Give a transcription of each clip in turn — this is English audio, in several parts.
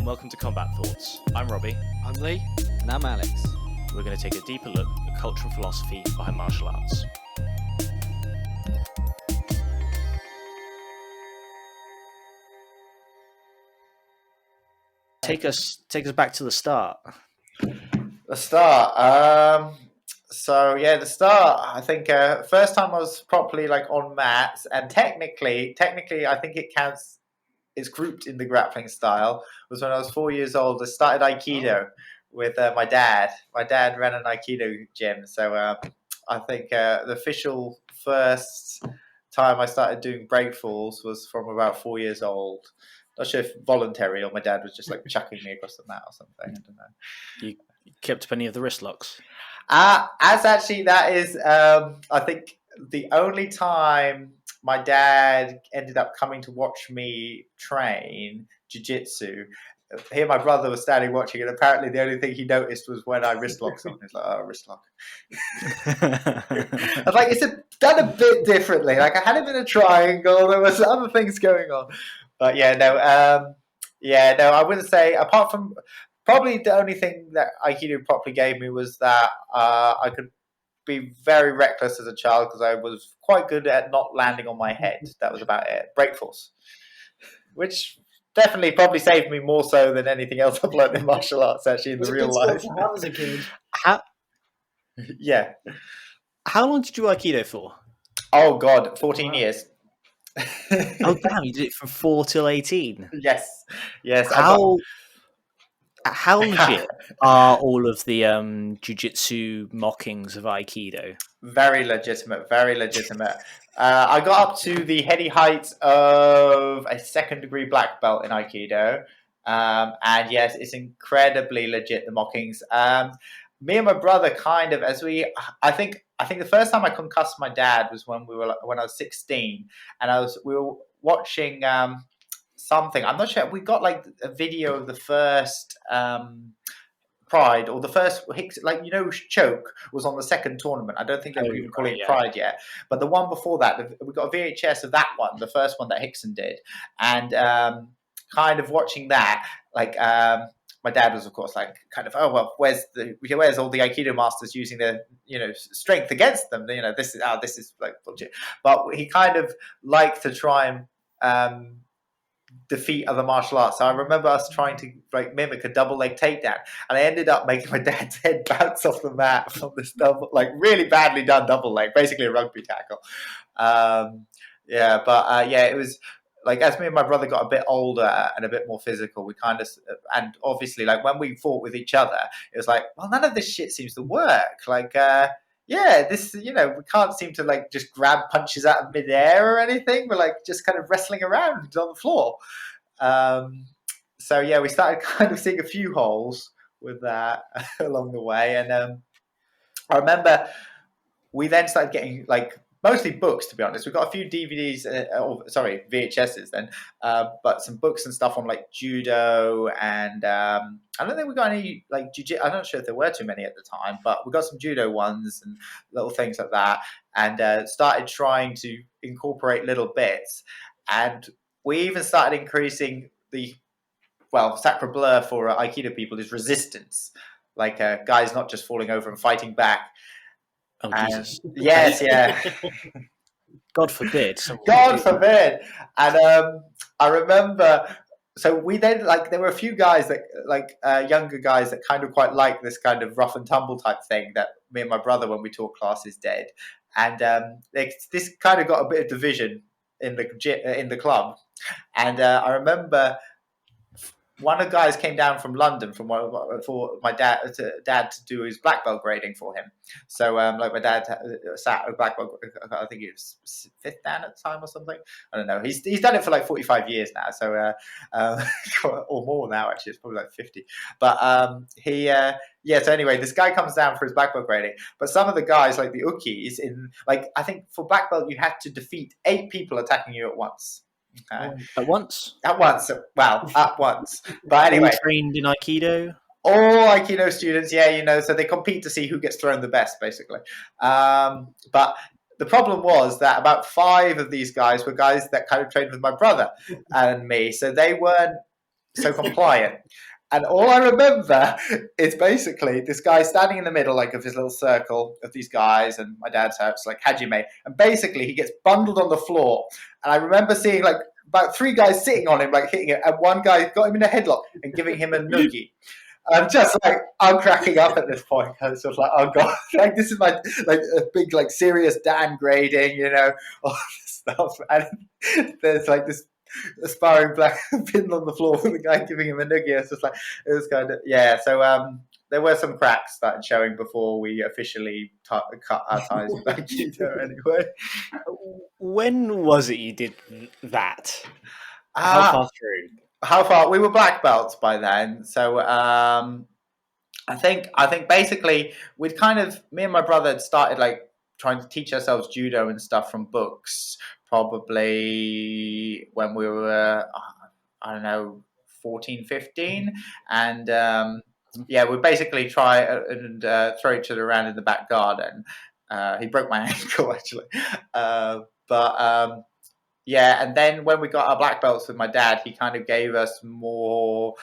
welcome to Combat Thoughts. I'm Robbie. I'm Lee. And I'm Alex. We're going to take a deeper look at culture and philosophy behind martial arts. Take us back to the start. The start. The start. I think first time I was properly on mats, and technically, I think it counts. It's grouped in the grappling style. Was when I was 4 years old. I started Aikido with my dad. My dad ran an Aikido gym, so I think the official first time I started doing break falls was from about 4 years old. Not sure if voluntary or my dad was just chucking me across the mat or something. I don't know. You kept up any of the wrist locks? As actually, that is, I think, the only time my dad ended up coming to watch me train Ju-Jitsu. He and my brother were standing watching, and apparently the only thing he noticed was when I wrist locked someone. He's like, "Oh, wrist lock." I was like, it's done a bit differently. I had it in a triangle. There was other things going on. But I wouldn't say, apart from probably the only thing that Aikido properly gave me was that I could be very reckless as a child because I was quite good at not landing on my head. That was about it. Break force, which definitely probably saved me more so than anything else I've learned in martial arts actually in the real life. I was a kid. Yeah. How long did you do Aikido for? Oh God, 14 years. Oh damn! You did it from 4 till 18. Yes. How legit are all of the Jiu-Jitsu mockings of Aikido? Very legitimate. I got up to the heady heights of a second-degree black belt in Aikido. And yes, it's incredibly legit, the mockings. Me and my brother I think the first time I concussed my dad was when I was 16, and we were watching something. I'm not sure. We got a video of the first Pride, or the first choke was on the second tournament. I don't think they were even calling it Pride yet, but the one before that, we got a VHS of that one, the first one that Hickson did, and kind of watching that, my dad was, of course, where's all the Aikido masters using their, strength against them? This is bullshit. But he kind of liked to try and defeat other martial arts. So I remember us trying to mimic a double leg takedown, and I ended up making my dad's head bounce off the mat from this really badly done double leg, basically a rugby tackle. It was. As me and my brother got a bit older and a bit more physical, we kind of, and obviously, when we fought with each other, it was none of this shit seems to work. We can't seem to just grab punches out of midair or anything. We're just kind of wrestling around on the floor. We started kind of seeing a few holes with that along the way. And I remember we then started getting mostly books, to be honest. We got a few DVDs, VHSs then, but some books and stuff on judo, and I don't think we got any jiu-jitsu. I'm not sure if there were too many at the time, but we got some judo ones and little things like that, and started trying to incorporate little bits. And we even started increasing sacre bleu for Aikido people is resistance, guys not just falling over and fighting back. Oh, Jesus. Yes, yeah. God forbid. God forbid. And I remember, so we then, there were a few guys that, younger guys that kind of quite like this kind of rough and tumble type thing that me and my brother, when we taught classes, did. And this kind of got a bit of division in the club. And I remember one of the guys came down from London for my dad to do his black belt grading for him. So my dad sat at black belt, I think it was 5th dan at the time or something. I don't know. He's done it for 45 years now, so or more now actually. It's probably 50. But so anyway, this guy comes down for his black belt grading. But some of the guys, the Ukis, I think for black belt you had to defeat 8 people attacking you at once. Okay. At once. Well, at once. But anyway, trained in Aikido. All Aikido students, so they compete to see who gets thrown the best, basically. But the problem was that about 5 of these guys were guys that kind of trained with my brother and me, so they weren't so compliant. And all I remember is basically this guy standing in the middle, like of his little circle of these guys, and my dad's house, like Hajime. And basically, he gets bundled on the floor. And I remember seeing like about 3 guys sitting on him, like hitting it, and one guy got him in a headlock and giving him a noogie. I'm cracking up at this point. I was sort of like, oh god, like this is my like a big like serious downgrading, you know, all this stuff. And there's like this aspiring black pin on the floor with the guy giving him a noogie. It's just like it was kind of So there were some cracks started showing before we officially cut our ties with Aikido. Anyway, when was it you did that? How far through? How far? We were black belts by then, so I think basically we'd me and my brother had started like trying to teach ourselves judo and stuff from books, probably when we were I don't know 14, 15, and we basically try and throw each other around in the back garden. He broke my ankle actually, and then when we got our black belts with my dad, he kind of gave us more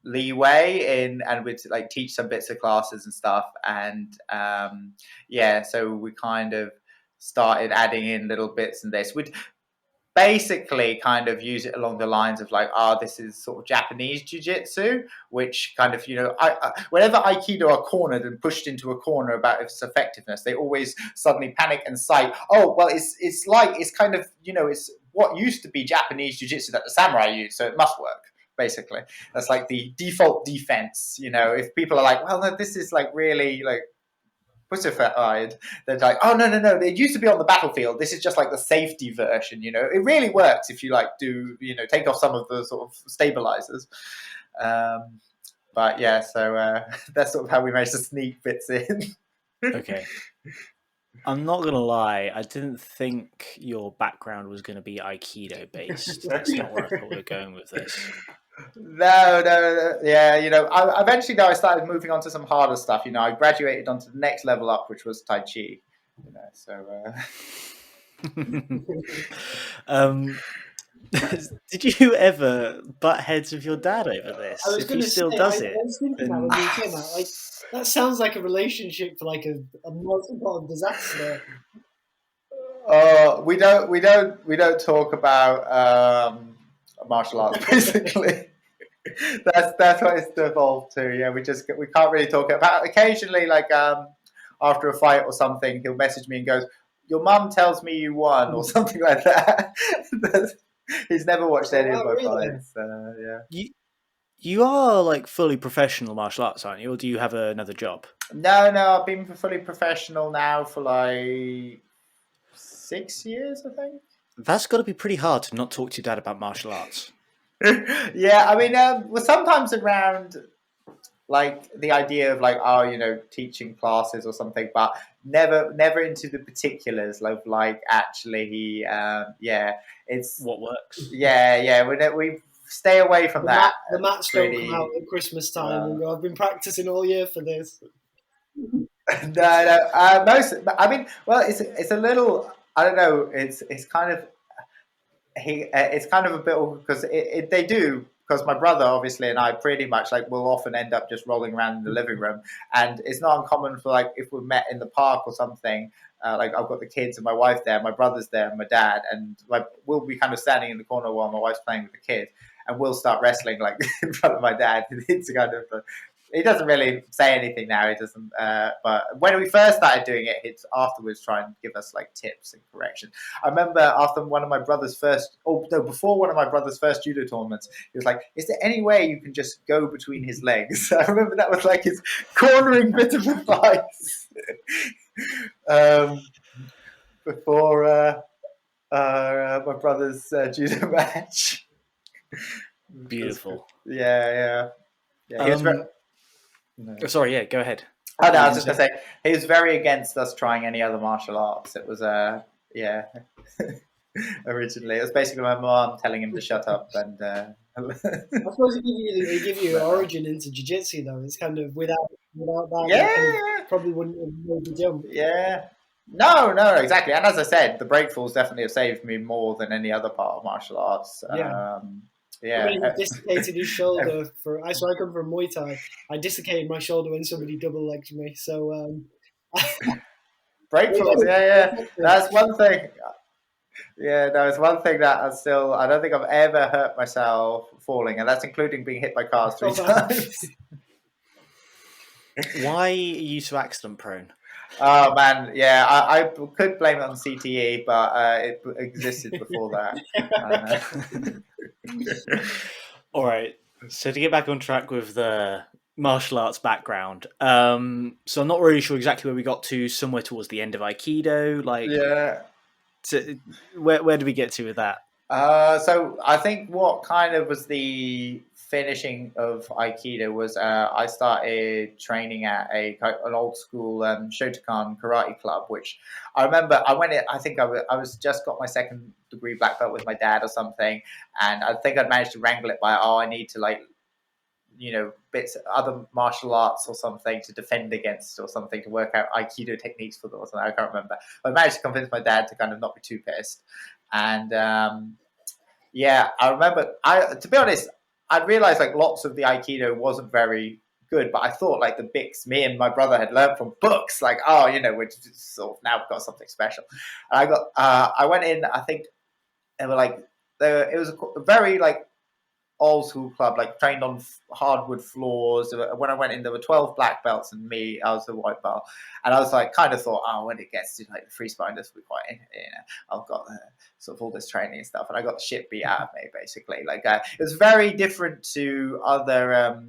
leeway and we'd like teach some bits of classes and stuff. And so we kind of started adding in little bits and this. We'd basically kind of use it along the lines of like, this is sort of Japanese Ju-Jitsu, which kind of, whenever Aikido are cornered and pushed into a corner about its effectiveness, they always suddenly panic and cite, it's kind of, it's what used to be Japanese Ju-Jitsu that the samurai used, so it must work. Basically, that's like the default defense. If people are like, well, no, this is like really like pussified, they're like, oh no, it used to be on the battlefield. This is just like the safety version. It really works if you like do take off some of the sort of stabilizers. But yeah, so that's sort of how we managed to sneak bits in. Okay. I'm not going to lie, I didn't think your background was going to be Aikido based. That's not where I thought we were going with this. No. Yeah, I eventually, I started moving on to some harder stuff. I graduated onto the next level up, which was Tai Chi. Did you ever butt heads with your dad over this? I was if he still does it. I was thinking that when you came out, that sounds like a relationship for like a multiple disaster. We don't talk about martial arts basically. that's what it's devolved to. Yeah, we can't really talk about. Occasionally, like after a fight or something, he'll message me and goes, "Your mum tells me you won," or something like that. He's never watched any of my fights. Yeah. You are like fully professional martial arts, aren't you? Or do you have another job? No. I've been fully professional now for like 6 years, I think. That's got to be pretty hard to not talk to your dad about martial arts. Yeah, I mean, we're sometimes around like the idea of like, teaching classes or something, but never into the particulars of like actually, it's what works. Yeah, we stay away from that. The mats don't come out at Christmas time and go, I've been practicing all year for this. No. It's a little. I don't know. It's kind of. It's kind of a bit because they do, because my brother obviously and I pretty much like will often end up just rolling around in the living room, and it's not uncommon for like if we're met in the park or something, like I've got the kids and my wife there, my brother's there, and my dad, and we'll be kind of standing in the corner while my wife's playing with the kids, and we'll start wrestling like in front of my dad. It's kind of he doesn't really say anything now. He doesn't. But when we first started doing it, he'd afterwards try and give us like tips and corrections. I remember after before one of my brother's first judo tournaments, he was like, "Is there any way you can just go between his legs?" I remember that was like his cornering bit of advice before my brother's judo match. Beautiful. Yeah. He was No. Sorry, yeah, go ahead. Oh, no, I was just going to say, he was very against us trying any other martial arts. It was, originally. It was basically my mom telling him to shut up. And I suppose they give you an origin into Jiu-Jitsu, though. It's kind of without that, probably wouldn't have made the jump. Yeah. No, exactly. And as I said, the breakfalls definitely have saved me more than any other part of martial arts. Yeah. Yeah. I mean, he dislocated his shoulder so I come from Muay Thai. I dislocated my shoulder when somebody double legged me. So break falls. Yeah. That's one thing. Yeah, no, it's one thing that I don't think I've ever hurt myself falling, and that's including being hit by cars 3 times. Why are you so accident prone? Oh man, yeah, I could blame it on CTE, but it existed before that. All right, so to get back on track with the martial arts background, so I'm not really sure exactly where we got to. Somewhere towards the end of Aikido, like yeah. Where do we get to with that? So I think what kind of was the finishing of Aikido was I started training at an old school Shotokan karate club, which I remember I went in, I think I was just got my second degree black belt with my dad or something, and I think I'd managed to wrangle it by, I need to bits other martial arts or something to defend against or something to work out Aikido techniques for them or something. I can't remember. But I managed to convince my dad to kind of not be too pissed. And I remember to be honest, I realized like lots of the Aikido wasn't very good, but I thought like the bits me and my brother had learned from books, like, we're just sort of now we've got something special. And I went in, I think they were like, it was a very like old school club, like trained on hardwood floors. When I went in, there were 12 black belts and me, I was the white belt. And I was like, kind of thought, when it gets to like the free sparring, this will be quite, I've got sort of all this training and stuff. And I got the shit beat out of me, basically. Like, it was very different to other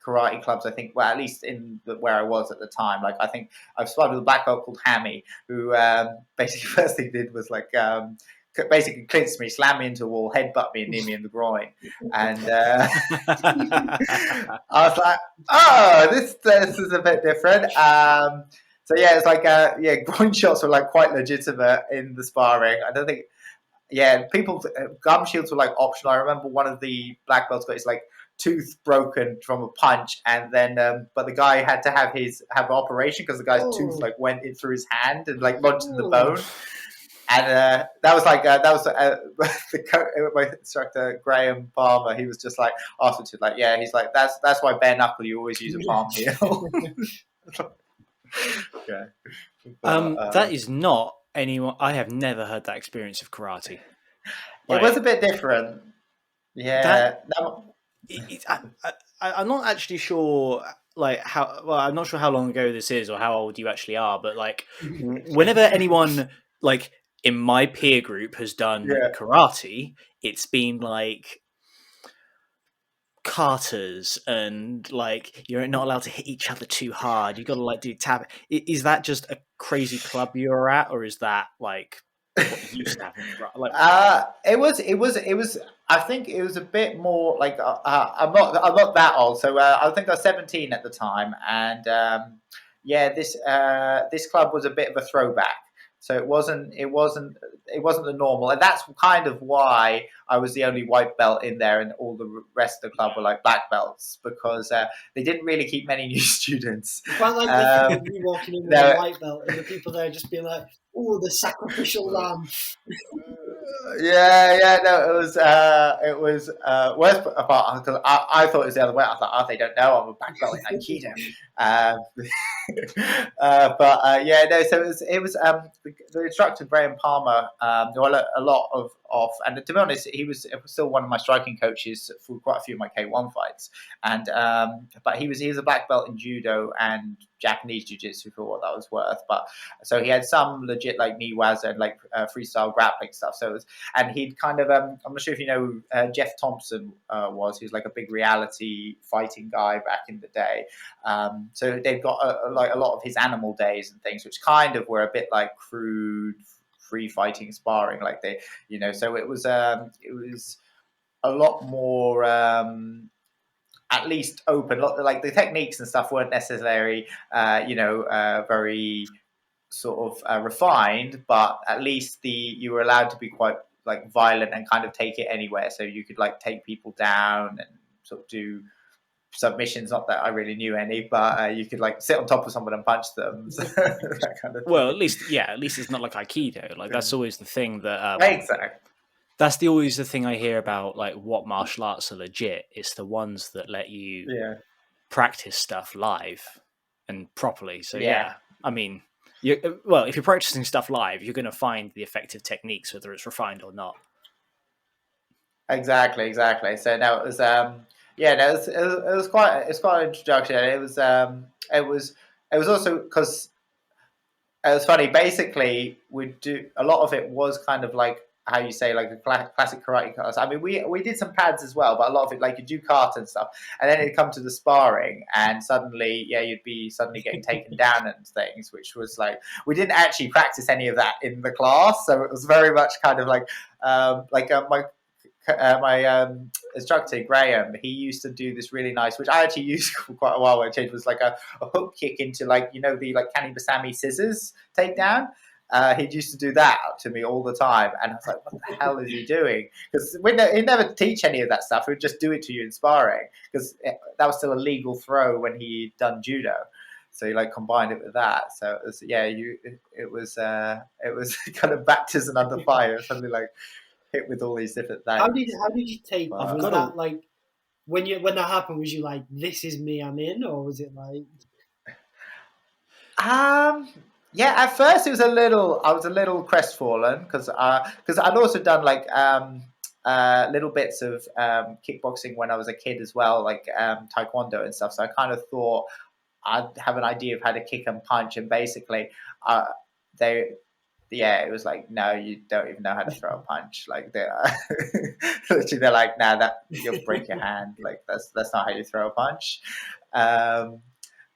karate clubs, I think, well, at least where I was at the time. Like, I think I've started with a black belt called Hammy, who basically first thing he did was like, basically clinched me, slammed me into a wall, headbutt me and knee me in the groin. And I was like, this is a bit different. So yeah, it's like, groin shots were like quite legitimate in the sparring. I don't think, people, gum shields were like optional. I remember one of the black belts got his like tooth broken from a punch, and then but the guy had to have an operation because the guy's tooth like went in through his hand and like lodged in the bone. And that was my instructor Graham Palmer. He was just like asked me to like, he's like, that's why bare knuckle you always use a palm heel. That is not anyone. I have never heard that experience of karate. It was a bit different. Yeah, I'm not actually sure. Like I'm not sure how long ago this is or how old you actually are. But like, whenever anyone like in my peer group has done karate, it's been like carters and like you're not allowed to hit each other too hard. You got to like do tap. Is that just a crazy club you're at, or is that like what used to happen? Like, it was. I think it was a bit more like I'm not that old, so I think I was 17 at the time, and this club was a bit of a throwback. So it wasn't the normal, and that's kind of why I was the only white belt in there, and all the rest of the club were like black belts because they didn't really keep many new students. Quite like you walking in with a white belt, and the people there just being like, "Oh, the sacrificial lamb." It was worse apart because I thought it was the other way. I thought, they don't know I'm a black belt in Aikido. So it was the instructor Graham Palmer, who I learned a lot of, and to be honest, he was still one of my striking coaches for quite a few of my K1 fights, and but he was a black belt in judo and Japanese Ju-Jitsu for what that was worth. But so he had some legit like niwaza and like freestyle grappling stuff. So it was, and he'd kind of I'm not sure if you know who Jeff Thompson was. He was like a big reality fighting guy back in the day. So they've got a lot of his animal days and things, which kind of were a bit like crude free fighting sparring, like they, So it was a lot more. At least open, like the techniques and stuff weren't necessarily, very sort of refined, but at least you were allowed to be quite like violent and kind of take it anywhere. So you could like take people down and sort of do submissions. Not that I really knew any, but you could like sit on top of someone and punch them. So, that kind of thing. Well, at least it's not like Aikido. Like that's always the thing that exactly. That's always the thing I hear about, like, what martial arts are legit. It's the ones that let you practice stuff live and properly. So I mean, if you're practicing stuff live, you're going to find the effective techniques, whether it's refined or not. Exactly. So no, it was it was quite an introduction. It was also because it was funny. Basically, we do a lot of it was kind of like how you say, like a classic karate class. I mean, we did some pads as well, but a lot of it, like you do kata and stuff, and then it'd come to the sparring, and suddenly, you'd be suddenly getting taken down and things, which was like we didn't actually practice any of that in the class, so it was very much kind of like my instructor Graham, he used to do this really nice, which I actually used for quite a while when I changed, was like a hook kick into, like, the like Kani Basami scissors takedown. He used to do that to me all the time, and I was like, what the hell is he doing? Because he never teach any of that stuff. He would just do it to you in sparring, because that was still a legal throw when he'd done judo. So he like combined it with that. So it was, it was kind of baptism under fire, something like hit with all these different things. How did you take? Was that like when that happened? Was you like, "This is me, I'm in," or was it like? At first I was a little crestfallen because I'd also done like little bits of kickboxing when I was a kid as well, like taekwondo and stuff. So I kind of thought I'd have an idea of how to kick and punch, and basically it was like, no, you don't even know how to throw a punch. Like they're like, nah, that you'll break your hand. Like that's not how you throw a punch. It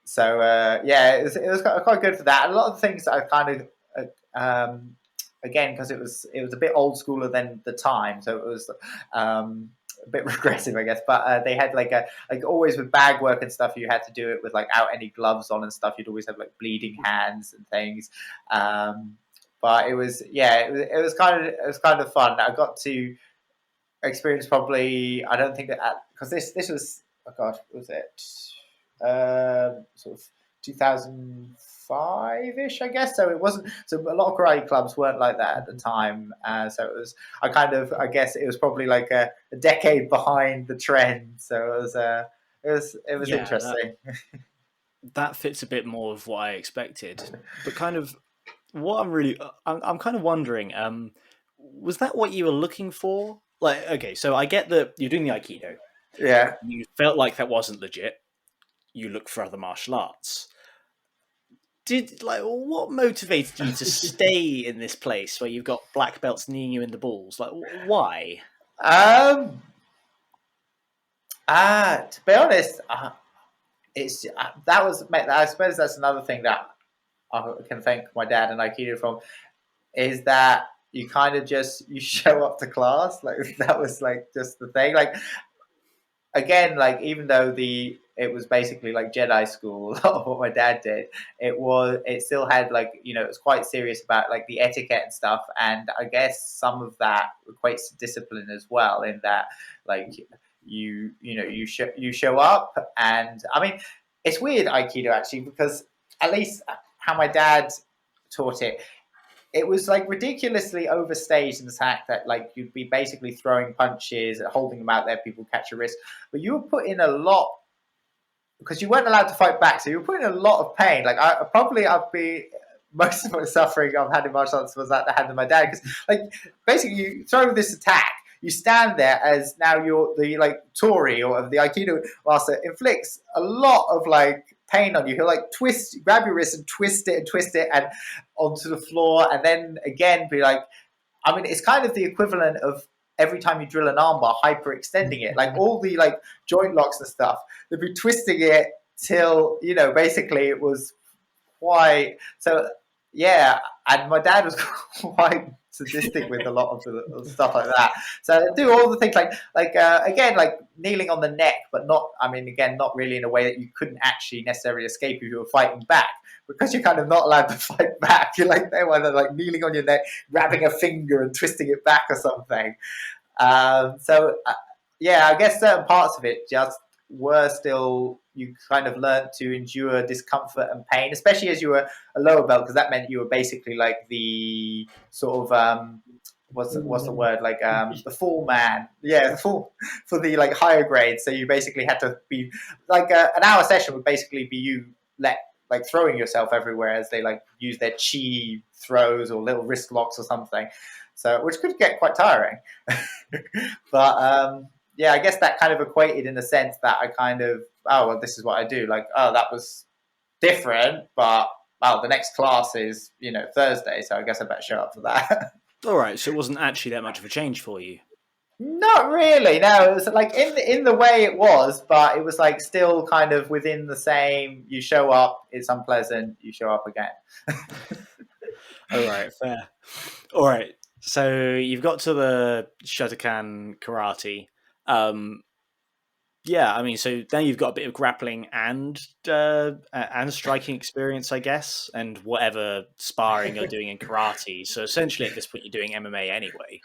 was quite good for that. And a lot of the things that I kind of again, because it was a bit old schooler than the time, so it was a bit regressive, I guess. But they had like always with bag work and stuff, you had to do it with like out any gloves on and stuff. You'd always have like bleeding hands and things. But it was kind of fun. I got to experience probably, I don't think that, because this was, oh gosh, was it sort of 2005-ish, I guess. So it wasn't, so a lot of karate clubs weren't like that at the time. So it was, I guess it was probably like a decade behind the trend. So it was interesting. That fits a bit more of what I expected, but kind of what I'm kind of wondering, was that what you were looking for? Like, okay, so I get that you're doing the Aikido. Yeah. You felt like that wasn't legit. You look for other martial arts. What motivated you to stay in this place where you've got black belts kneeing you in the balls? Like, why? To be honest, I suppose that's another thing that I can thank my dad and Aikido from, is that you kind of you show up to class. Like that was like just the thing. Like again, like even though it was basically like Jedi school, a lot of what my dad did, it still had like, it was quite serious about like the etiquette and stuff. And I guess some of that equates to discipline as well, in that like you show up. And I mean, it's weird Aikido actually, because at least how my dad taught it, it was like ridiculously overstaged in the fact that like you'd be basically throwing punches and holding them out there, people catch your wrist, but you were put in a lot, because you weren't allowed to fight back, so you were put in a lot of pain. Like I'd be, most of my suffering I've had in martial arts was at the hand of my dad, because like basically you throw this attack, you stand there as now you're the like Tori or the Aikido master, inflicts a lot of like pain on you. He'll like grab your wrist and twist it and onto the floor, and then again be like, I mean, it's kind of the equivalent of every time you drill an armbar, hyperextending it, like all the like joint locks and stuff. They'd be twisting it till basically it was quite. So yeah, and my dad was quite sadistic with a lot of the stuff like that. So do all the things like again, like kneeling on the neck, but not, I mean, again, not really in a way that you couldn't actually necessarily escape if you were fighting back, because you're kind of not allowed to fight back. You're like there, when they're like kneeling on your neck, grabbing a finger and twisting it back or something. I guess certain parts of it just were still, you kind of learned to endure discomfort and pain, especially as you were a lower belt, because that meant you were basically like the sort of what's the word, like the full man, the full for the like higher grades. So you basically had to be like an hour session would basically be you like throwing yourself everywhere as they like use their chi throws or little wrist locks or something, so which could get quite tiring. But I guess that kind of equated in the sense that I kind of, oh well, this is what I do, like, oh, that was different, but well, the next class is Thursday, so I guess I better show up for that. All right, so it wasn't actually that much of a change for you. Not really. No, it was like in the way it was, but it was like still kind of within the same. You show up, it's unpleasant. You show up again. All right, fair. All right, so you've got to the Shotokan karate. I mean, so then you've got a bit of grappling and striking experience, I guess, and whatever sparring you're doing in karate. So essentially, at this point, you're doing MMA anyway.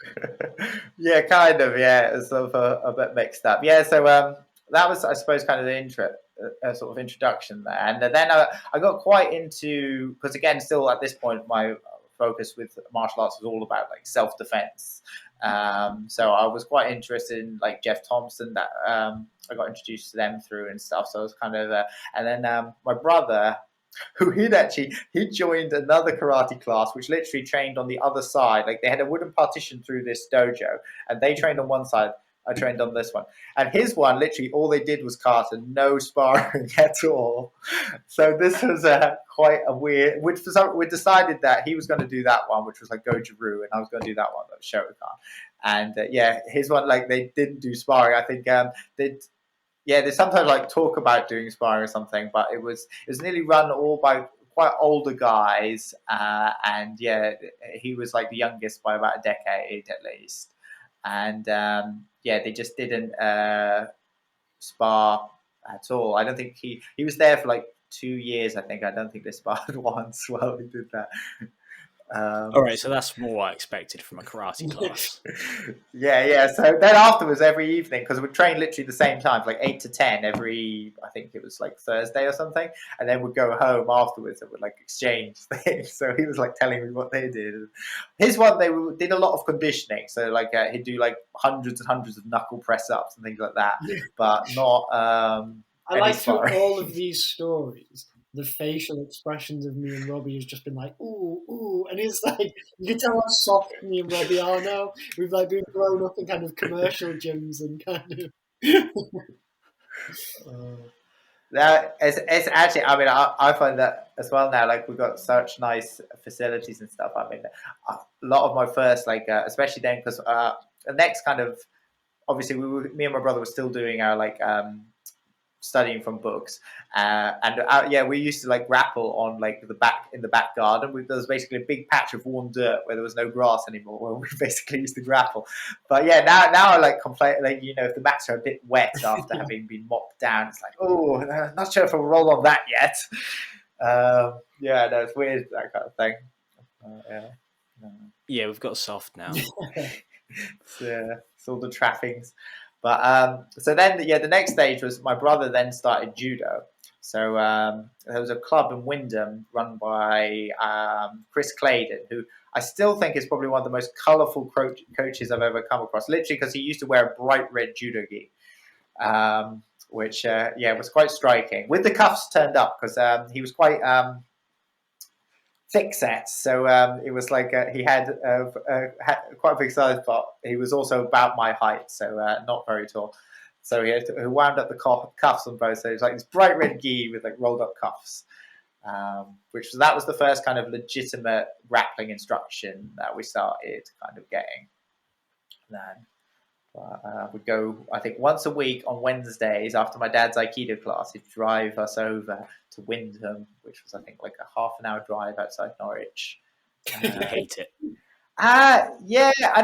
Yeah, kind of. Yeah, it's sort of a bit mixed up. Yeah, so that was, I suppose, kind of the sort of introduction there, and then I got quite into, because again, still at this point, my focus with martial arts was all about like self-defense. So I was quite interested in like Jeff Thompson, that I got introduced to them through and stuff. So I was kind of, and then my brother, who he joined another karate class, which literally trained on the other side. Like they had a wooden partition through this dojo, and they trained on one side. I trained on this one, and his one, literally all they did was kata, no sparring at all. So this was quite a weird. We decided that he was going to do that one, which was like Goju-Ryu, and I was going to do that one, that was Shotokan. And his one, like they didn't do sparring. I think they sometimes like talk about doing sparring or something, but it was nearly run all by quite older guys, and he was like the youngest by about a decade at least. And they just didn't spar at all. I don't think he was there for like 2 years, I think. I don't think they sparred once while he did that. All right, so that's more what I expected from a karate class. So then afterwards, every evening, because we'd train literally the same time, like 8 to 10 every, I think it was like Thursday or something, and then we'd go home afterwards and would like exchange things. So he was like telling me what they did. His one, they did a lot of conditioning, so like he'd do like hundreds and hundreds of knuckle press ups and things like that, but not. I like through all of these stories, the facial expressions of me and Robbie has just been like, ooh, ooh. And it's like, you can tell how soft me and Robbie are now. We've like been grown up in kind of commercial gyms and kind of. It's actually, I mean, I find that as well now, like we've got such nice facilities and stuff. I mean, a lot of my first, like, especially then, because the next kind of, obviously me and my brother were still doing our like, studying from books, and we used to like grapple on like in the back garden. There was basically a big patch of worn dirt where there was no grass anymore, where we basically used to grapple. But now I like complain, like, if the mats are a bit wet after having been mopped down, it's like, oh, I'm not sure if I'll roll on that yet. No, it's weird, that kind of thing. Yeah, we've got soft now. It's all the trappings. But so then, the next stage was my brother then started judo. So there was a club in Wyndham run by Chris Claydon, who I still think is probably one of the most colourful coaches I've ever come across. Literally, because he used to wear a bright red judo gi, which was quite striking, with the cuffs turned up, because he was quite thick set, so it was like he had quite a big size, but he was also about my height, so not very tall. So he wound up the cuffs on both. So it was like this bright red gi with like rolled up cuffs, that was the first kind of legitimate grappling instruction that we started kind of getting. Then we'd go, I think, once a week on Wednesdays after my dad's Aikido class. He'd drive us over to Wyndham, which was, I think, like a half an hour drive outside Norwich. I hate it. I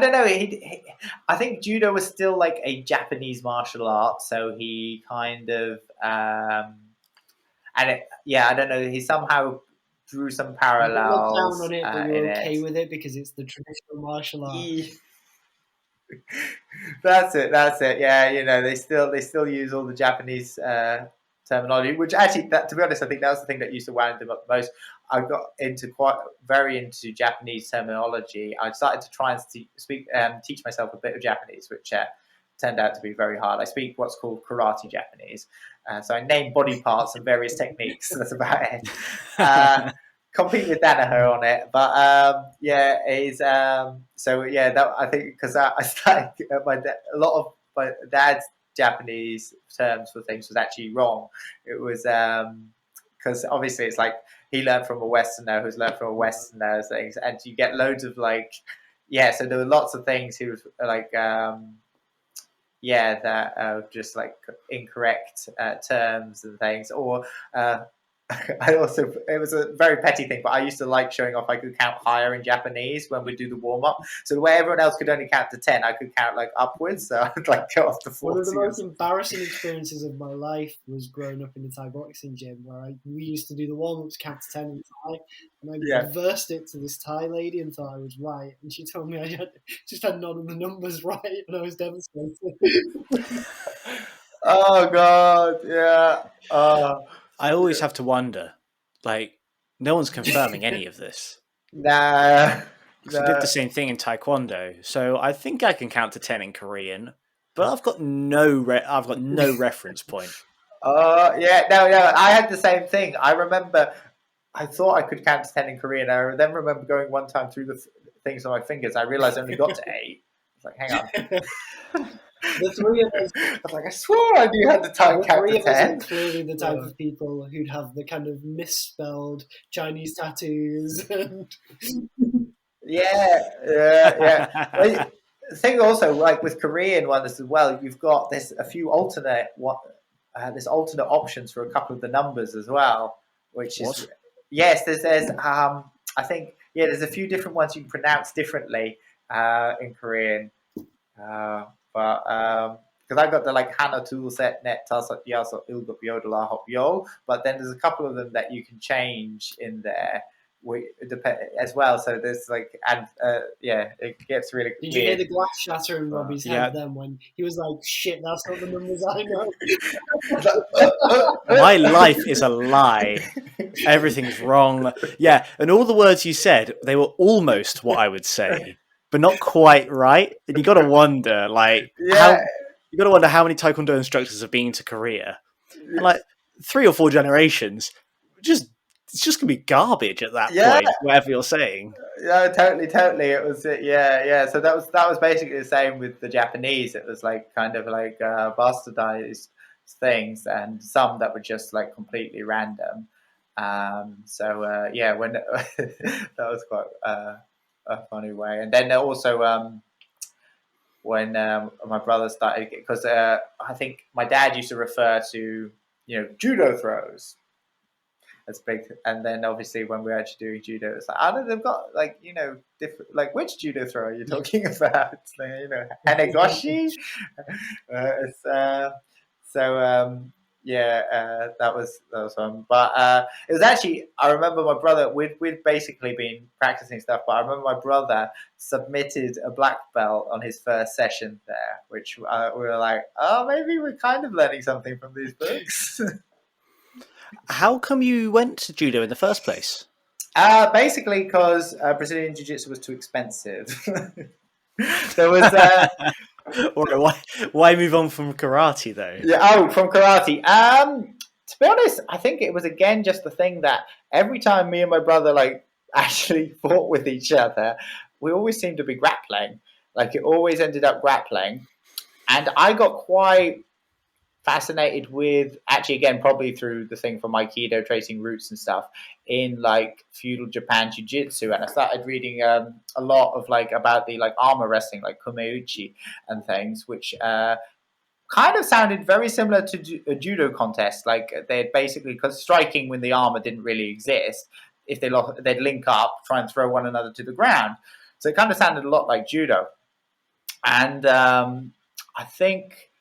don't know. I think judo was still like a Japanese martial art, so he kind of, I don't know. He somehow drew some parallels. Down on it, but you're okay with it because it's the traditional martial art. That's it. Yeah, they still use all the Japanese terminology, which actually, to be honest, I think that was the thing that used to wind them up the most. I got very into Japanese terminology. I started to try and teach myself a bit of Japanese, which turned out to be very hard. I speak what's called karate Japanese. So I name body parts and various techniques. That's about it. Compete with Danaher on it, but that I think because I started a lot of my dad's Japanese terms for things was actually wrong. It was because obviously it's like he learned from a Westerner who's learned from a Westerner things, and you get loads of so there were lots of things he was like that just like incorrect terms and things, or it was a very petty thing, but I used to like showing off I could count higher in Japanese when we do the warm up. So where everyone else could only count to 10, I could count like upwards. So I'd like go off to 40. One of the most embarrassing experiences of my life was growing up in the Thai boxing gym, where we used to do the warm ups, count to 10 in Thai, and I reversed it to this Thai lady and thought I was right, and she told me I just had none of the numbers right, and I was devastated. Oh God, yeah. I always have to wonder, like, no one's confirming any of this. Nah. I did the same thing in Taekwondo, so I think I can count to 10 in Korean, but I've got no reference point. I had the same thing. I remember, I thought I could count to 10 in Korean. I then remember going one time through the things on my fingers. I realized I only got to 8. I was like, hang on. The three of us, I was like, I swore I knew how to count to 10. The three of us are clearly the type of people who'd have the kind of misspelled Chinese tattoos. Yeah. The thing also, like with Korean ones as well, you've got a few alternate options for a couple of the numbers as well, which is yes. There's I think there's a few different ones you can pronounce differently in Korean. But because I've got the like Hana Tool Set Net Tasot Yasot Ilgup Yodela Hop Yol, but then there's a couple of them that you can change in there as well. So there's like it gets really. Did you hear the glass shatter in Robbie's head then when he was like, "Shit, that's not the numbers I know." My life is a lie. Everything's wrong. Yeah, and all the words you said, they were almost what I would say. But not quite right. And you got to wonder, how many Taekwondo instructors have been to Korea. And like 3 or 4 generations, it's just gonna be garbage at that point. Whatever you're saying. Yeah, totally. It was So that was basically the same with the Japanese. It was like kind of like bastardized things, and some that were just like completely random. When that was quite. A funny way. And then also when my brother started, because I think my dad used to refer to judo throws as big, and then obviously when we were actually doing judo, it's like they've got like different, like which judo throw are you talking about? It's like, hanegoshi. That was fun. But it was actually, I remember my brother, we'd basically been practicing stuff, but I remember my brother submitted a black belt on his first session there, which we were like, oh, maybe we're kind of learning something from these books. How come you went to judo in the first place? Basically because Brazilian Jiu-Jitsu was too expensive. There was... Why move on from karate though? From karate. To be honest, I think it was again just the thing that every time me and my brother like actually fought with each other, we always seemed to be grappling. Like it always ended up grappling, and I got quite fascinated with, actually again probably through the thing from Aikido, tracing roots and stuff in like feudal Japan Jiu-Jitsu, and I started reading a lot of like about the like armor wrestling, like kumeuchi and things, which kind of sounded very similar to a judo contest. Like they'd basically, because striking when the armor didn't really exist, if they lost, they'd link up, try and throw one another to the ground. So it kind of sounded a lot like judo. And I think,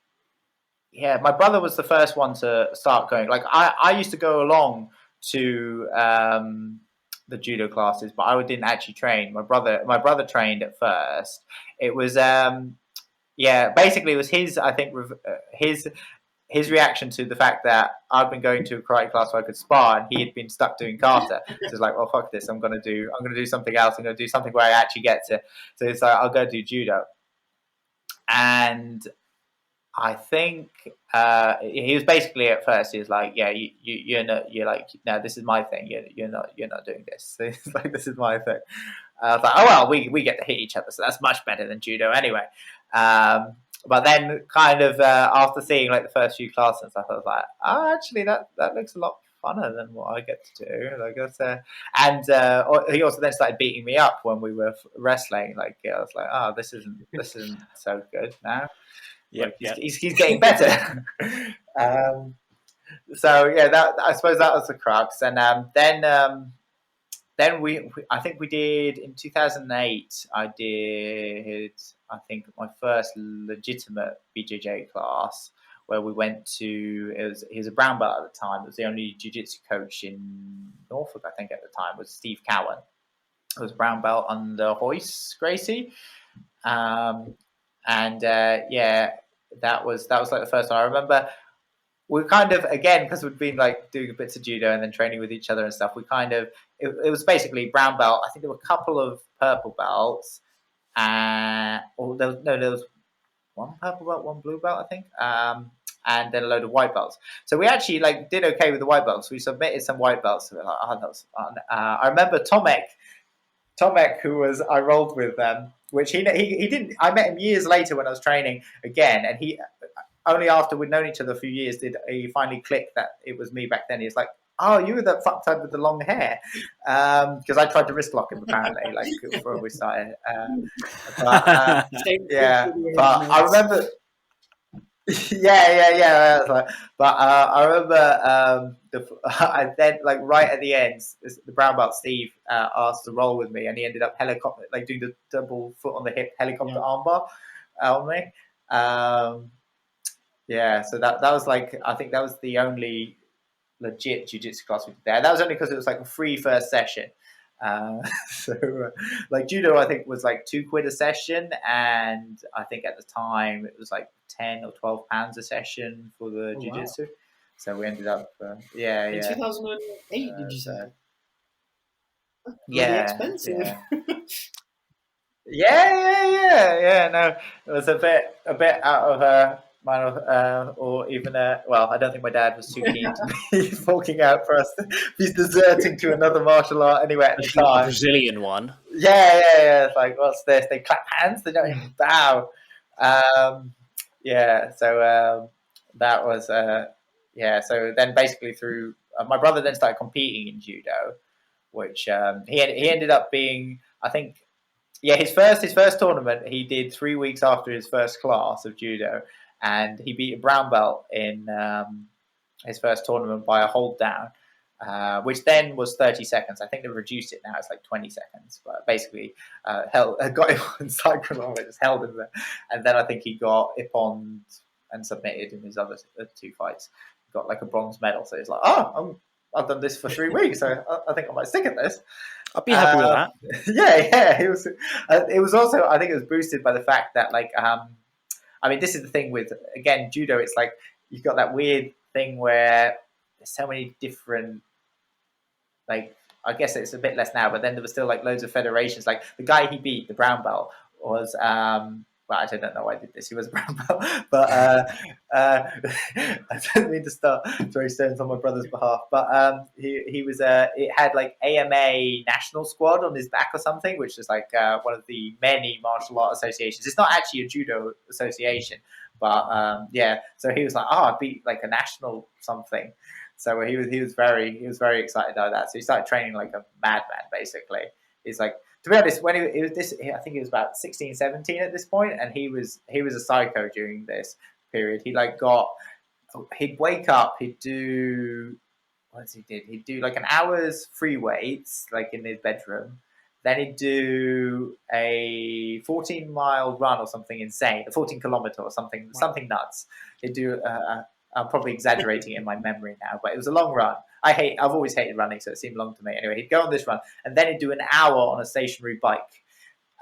my brother was the first one to start going. Like I used to go along to the judo classes, but I didn't actually train. My brother trained at first. It was basically it was his. I think his reaction to the fact that I'd been going to a karate class where I could spar, and he had been stuck doing kata. So it's like, well, fuck this. I'm gonna do something else. I'm gonna do something where I actually get to. So it's like, I'll go do judo. And I think he was basically, at first he was like, yeah, you're not, you're like, no, this is my thing. You're not doing this. So it's like, this is my thing. I was like, oh well, we get to hit each other, so that's much better than judo anyway. But then, kind of after seeing like the first few classes and stuff, I was like, oh, actually, that looks a lot funner than what I get to do. Like, and he also then started beating me up when we were wrestling. Like, I was like, oh, this isn't so good now. Yeah, like, he's getting better. So yeah, I suppose that was the crux. And then we I think we did in 2008. I think my first legitimate BJJ class, where we went to. He was a brown belt at the time. It was the only Ju-Jitsu coach in Norfolk, I think, at the time, was Steve Cowan. It was brown belt under Hoyce Gracie, and that was like the first one. I remember we kind of, again, because we'd been like doing bits of judo and then training with each other and stuff, we kind of, it was basically brown belt. I think there were a couple of purple belts, there was one purple belt, one blue belt, I think, and then a load of white belts. So we actually like did okay with the white belts. We submitted some white belts. So we were like, oh, that was fun. I remember Tomek, I rolled with them, which he didn't. I met him years later when I was training again, and he only after we'd known each other a few years did he finally click that it was me back then. He was like, "Oh, you were that fucktard with the long hair," because I tried to wrist lock him apparently, like before we started. But I remember. Yeah. But I remember then, like right at the end, the brown belt Steve asked to roll with me, and he ended up doing the double foot on the hip helicopter armbar on me. So that was like, I think that was the only legit jiu-jitsu class we did there. That was only because it was like a free first session. Like judo, I think was like £2 a session, and I think at the time it was like £10 or £12 a session for the jiu-jitsu. So we ended up, in 2008, did you say? Yeah, expensive. Yeah. No, it was a bit out of or even well, I don't think my dad was too keen to be forking out for us. He's deserting to another martial art anyway at the time. The Brazilian one. Yeah. It's like, what's this? They clap hands. They don't even bow. So that was So then basically through my brother then started competing in judo, which he ended up being, I think. Yeah, his first tournament he did 3 weeks after his first class of judo, and he beat a brown belt in his first tournament by a hold down, which then was 30 seconds. I think they've reduced it now; it's like 20 seconds. But basically, got him on cyclone, just held him there, and then I think he got ippon and submitted in his other 2 fights. Got like a bronze medal, so he's like, I've done this for 3 weeks, so I think I might stick at this. I'd be happy with that. Yeah. It was also, I think it was boosted by the fact that, like, I mean, this is the thing with, again, judo. It's like you've got that weird thing where there's so many different, like, I guess it's a bit less now, but then there was still like loads of federations. Like the guy he beat, the brown belt, was well, I don't know why I did this. He was a brown belt, but I don't mean to start throwing stones on my brother's behalf. But he was it had like AMA National Squad on his back or something, which is like one of the many martial art associations. It's not actually a judo association, but So he was like, I beat like a national something. So he was very excited about that. So he started training like a madman, basically. He's like. To be honest, when it was this, I think he was about 16, 17 at this point, and he was a psycho during this period. He'd wake up, he'd do like an hour's free weights, like in his bedroom. Then he'd do a 14-mile run or something insane, a 14-kilometer or something nuts. He'd do. I'm probably exaggerating it in my memory now, but it was a long run. I've always hated running, so it seemed long to me. Anyway, he'd go on this run, and then he'd do an hour on a stationary bike.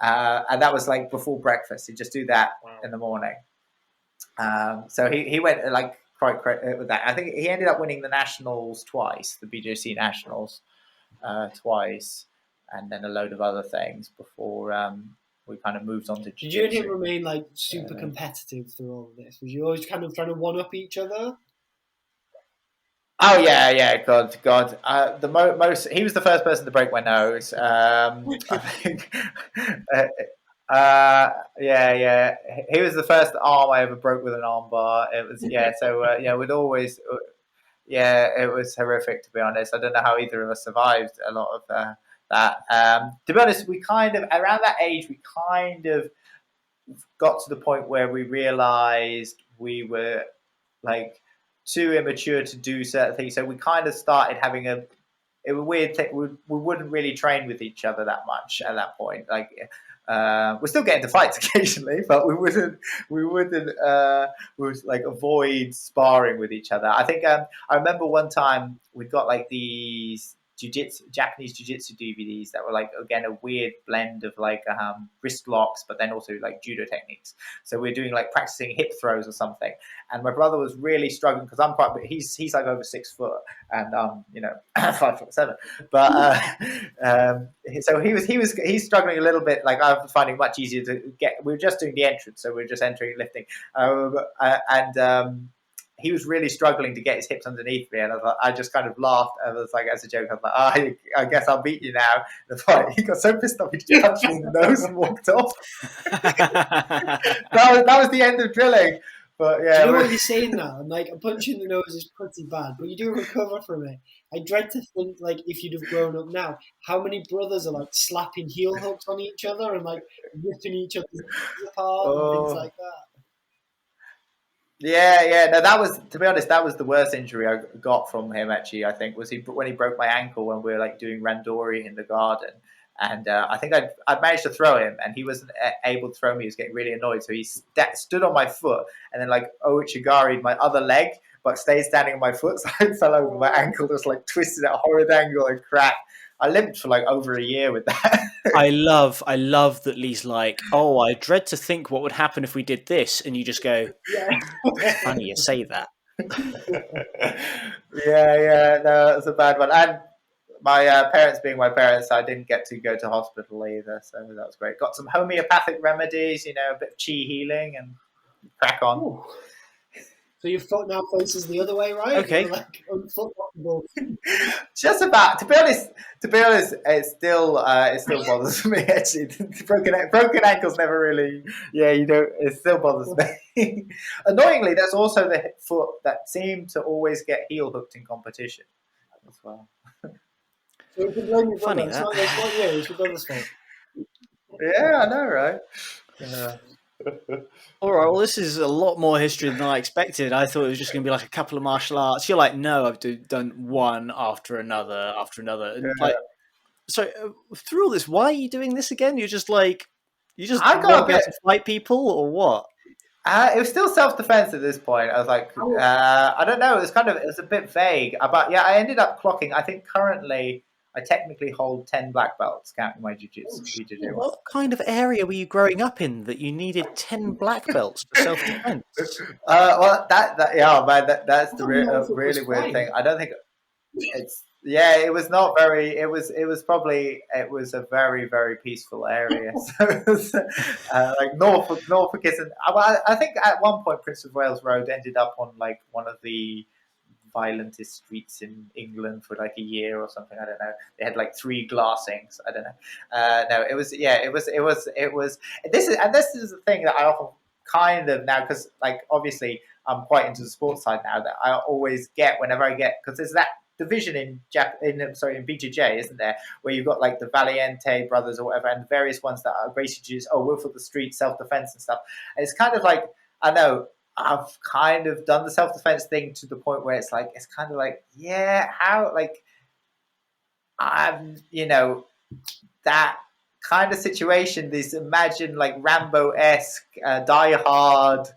And that was like before breakfast. He'd just do that in the morning. So he went like quite credit with that. I think he ended up winning the nationals twice, the BJC nationals twice, and then a load of other things before we kind of moved on to Did you and him remain like super competitive through all of this? Was you always kind of trying to one up each other? Oh yeah, God. The most he was the first person to break my nose. I think. Yeah. He was the first arm I ever broke with an arm bar. It was So we'd always. Yeah, it was horrific, to be honest. I don't know how either of us survived a lot of that. To be honest, we kind of around that age, we kind of got to the point where we realized we were like too immature to do certain things. So we kind of started having a weird thing. We wouldn't really train with each other that much at that point. Like we're still getting into fights occasionally, but we would like avoid sparring with each other. I think I remember one time we got like these Japanese Ju-Jitsu DVDs that were like, again, a weird blend of like wrist locks, but then also like judo techniques. So we're doing like practicing hip throws or something. And my brother was really struggling because I'm quite, he's like over 6 foot and 5'7". But so he's struggling a little bit. Like I was finding it much easier to get. We were just doing the entrance, so we are just entering and lifting, he was really struggling to get his hips underneath me, and I just kind of laughed. I was like, as a joke, I was like, I guess I'll beat you now. The fight. He got so pissed off, he just punched me in the nose and walked off. that was the end of drilling. But yeah, do you know what you're saying now? And like a punch in the nose is pretty bad, but you do recover from it. I dread to think, like, if you'd have grown up now, how many brothers are like slapping heel hooks on each other and like ripping each other's apart and things like that. Yeah. No, that was, to be honest, that was the worst injury I got from him. Actually, I think was when he broke my ankle when we were like doing randori in the garden, and I think I'd managed to throw him, and he wasn't able to throw me. He was getting really annoyed, so he stood on my foot, and then like Oichigari'd my other leg, but stayed standing on my foot, so I fell over. My ankle just like twisted at a horrid angle and cracked. I limped for like over a year with that. I love that Lee's like, oh, I dread to think what would happen if we did this, and you just go, it's funny you say that. Yeah, no, it's a bad one. And my parents being my parents, I didn't get to go to hospital either, so that was great. Got some homeopathic remedies, a bit of chi healing, and crack on. Ooh. So your foot now faces the other way, right? Okay. Like unfootlockable. Just about. To be honest, it still bothers me. Actually, broken ankles never really. Yeah, it still bothers me. Annoyingly, that's also the foot that seemed to always get heel hooked in competition as well. So you can blame your brother. It's not you. It's your brother's fault. Yeah, I know, right? Yeah. All right, well, this is a lot more history than I expected. I thought it was just going to be like a couple of martial arts. You're like, no, I've done one after another. And like, so through all this, why are you doing this again? You just want to fight people or what? It was still self-defense at this point. I was like, I don't know. It was a bit vague. But yeah, I ended up clocking. I think currently I technically hold 10 black belts, counting my Ju-Jitsu. What kind of area were you growing up in that you needed 10 black belts for self-defense? Well, that's the really weird thing. I don't think it's. Yeah, it was not very. It was a very, very peaceful area. So it was, like Norfolk isn't. I think at one point Prince of Wales Road ended up on like one of the violentest streets in England for like a year or something. I don't know. They had like 3 glassings. I don't know. No, it was. Yeah, it was. This is the thing that I often kind of now, because like obviously I'm quite into the sports side now, that I always get whenever I get, because there's that division in BJJ, isn't there, where you've got like the Valiente brothers or whatever, and various ones that are basically just Wolf of the Street, self-defense and stuff. And it's kind of like, I know I've kind of done the self-defense thing to the point where it's kind of like, yeah, how, like, I'm, that kind of situation, this imagine like Rambo-esque, Die Hard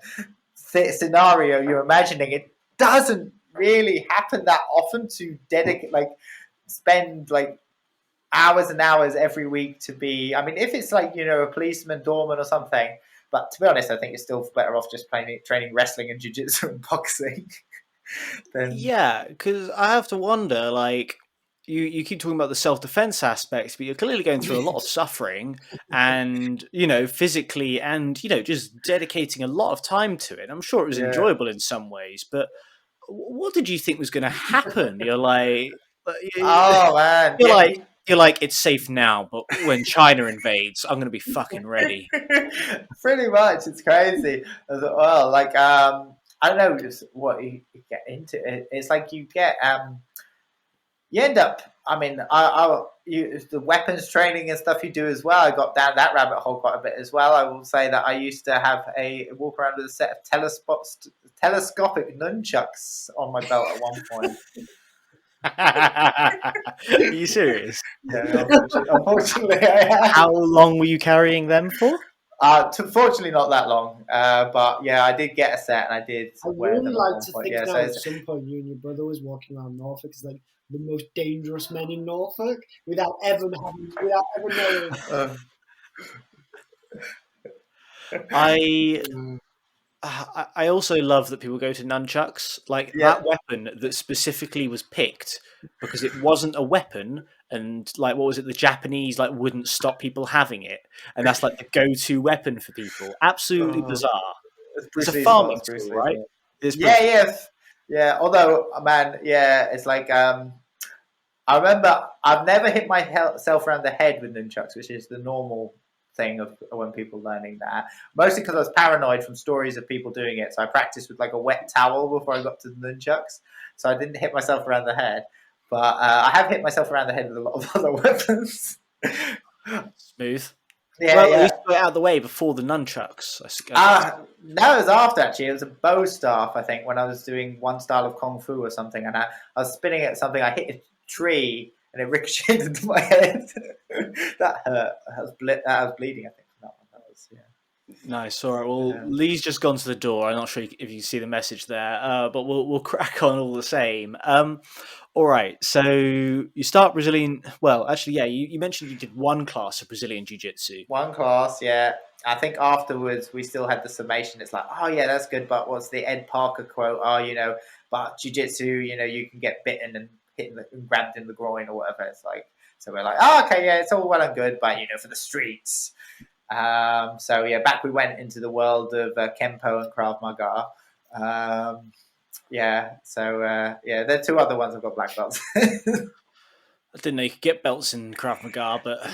scenario you're imagining, it doesn't really happen that often to spend like hours and hours every week to be, I mean, if it's like, a policeman, doorman or something, but to be honest, I think you're still better off just training wrestling and jiu-jitsu and boxing. then Yeah, because I have to wonder, like, you keep talking about the self-defense aspects, but you're clearly going through a lot of suffering and, physically and, just dedicating a lot of time to it. I'm sure it was yeah. enjoyable in some ways, but what did you think was going to happen? You're like, Oh man, you're yeah. like, you're like, it's safe now, but when China invades, I'm going to be fucking ready. Pretty much, it's crazy as well. Like, I don't know, just what you get into. It's like you get, you end up. I mean, the weapons training and stuff you do as well. I got down that rabbit hole quite a bit as well. I will say that I used to have a walk around with a set of telescopic nunchucks on my belt at one point. Are you serious? Yeah, unfortunately, I have. How long were you carrying them for? Fortunately, not that long. But yeah, I did get a set, and I did wear really them. like to Point. think Yeah, now at some point you and your brother was walking around Norfolk as like the most dangerous men in Norfolk without ever knowing. I also love that people go to nunchucks. Like that weapon that specifically was picked because it wasn't a weapon, and like what was it? The Japanese like wouldn't stop people having it, and that's like the go-to weapon for people. Absolutely bizarre. It's a farming tool, right? Yeah. Although, man, yeah, it's like I remember I've never hit myself around the head with nunchucks, which is the normal thing of when people learning that. Mostly because I was paranoid from stories of people doing it, so I practiced with like a wet towel before I got to the nunchucks, so I didn't hit myself around the head. But I have hit myself around the head with a lot of other weapons. Smooth. Yeah, well, yeah. at least got it out of the way before the nunchucks. No, it was after actually. It was a bow staff, I think, when I was doing one style of kung fu or something, and I was spinning at something. I hit a tree and it ricocheted into my head. That hurt. I was bleeding, I think, from that one. That was, yeah. Nice. All right. Well, Lee's just gone to the door. I'm not sure if you see the message there, but we'll crack on all the same. All right. So you start Brazilian. Well, actually, yeah. You mentioned you did one class of Brazilian Jiu-Jitsu. One class, yeah. I think afterwards we still had the summation. It's like, oh yeah, that's good. But what's the Ed Parker quote? Oh, but Jiu-Jitsu, you can get bitten and and grabbed in the groin or whatever. It's like, so we're like, oh, okay, yeah, it's all well and good, but for the streets. So yeah, back we went into the world of Kempo and Krav Maga. Yeah, so yeah, there are two other ones I've got black belts. I didn't know you could get belts in Krav Maga, but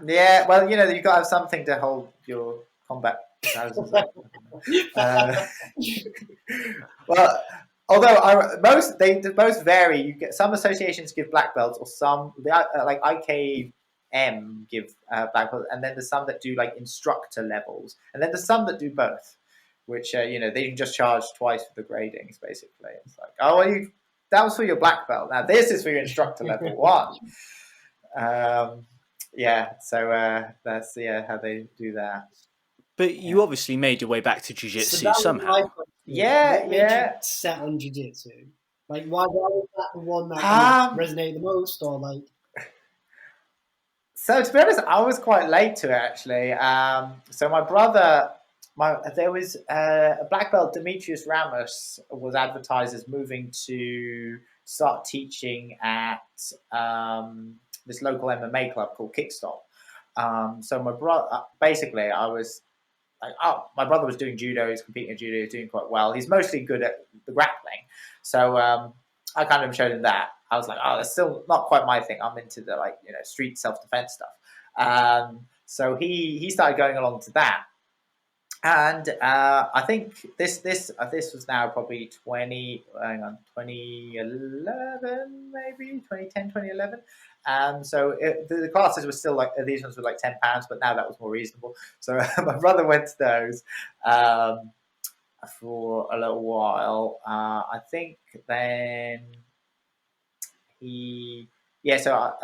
yeah, well, you've got to have something to hold your combat trousers up. Well, although they most vary. You get some associations give black belts, or some like IKM give black belts, and then there's some that do like instructor levels, and then there's some that do both. Which they can just charge twice for the gradings. Basically, it's like, oh, well, that was for your black belt. Now this is for your instructor level 1. Yeah, so that's how they do that. But you obviously made your way back to Jiu-Jitsu somehow. Yeah, what made you set on Jiu-Jitsu? Like, why was that the one that resonated the most, or like? So to be honest, I was quite late to it actually. So my brother. There was a black belt, Demetrius Ramos, was advertised as moving to start teaching at this local MMA club called Kickstop. So my brother, basically, I was like, my brother was doing judo. He's competing in judo. He's doing quite well. He's mostly good at the grappling. So I kind of showed him that. I was like, oh, that's still not quite my thing. I'm into the street self-defense stuff. So he started going along to that. And I think this was now probably 2011, maybe 2010, 2011. So the classes were still like, these ones were like £10, but now that was more reasonable. So my brother went to those for a little while. I think then and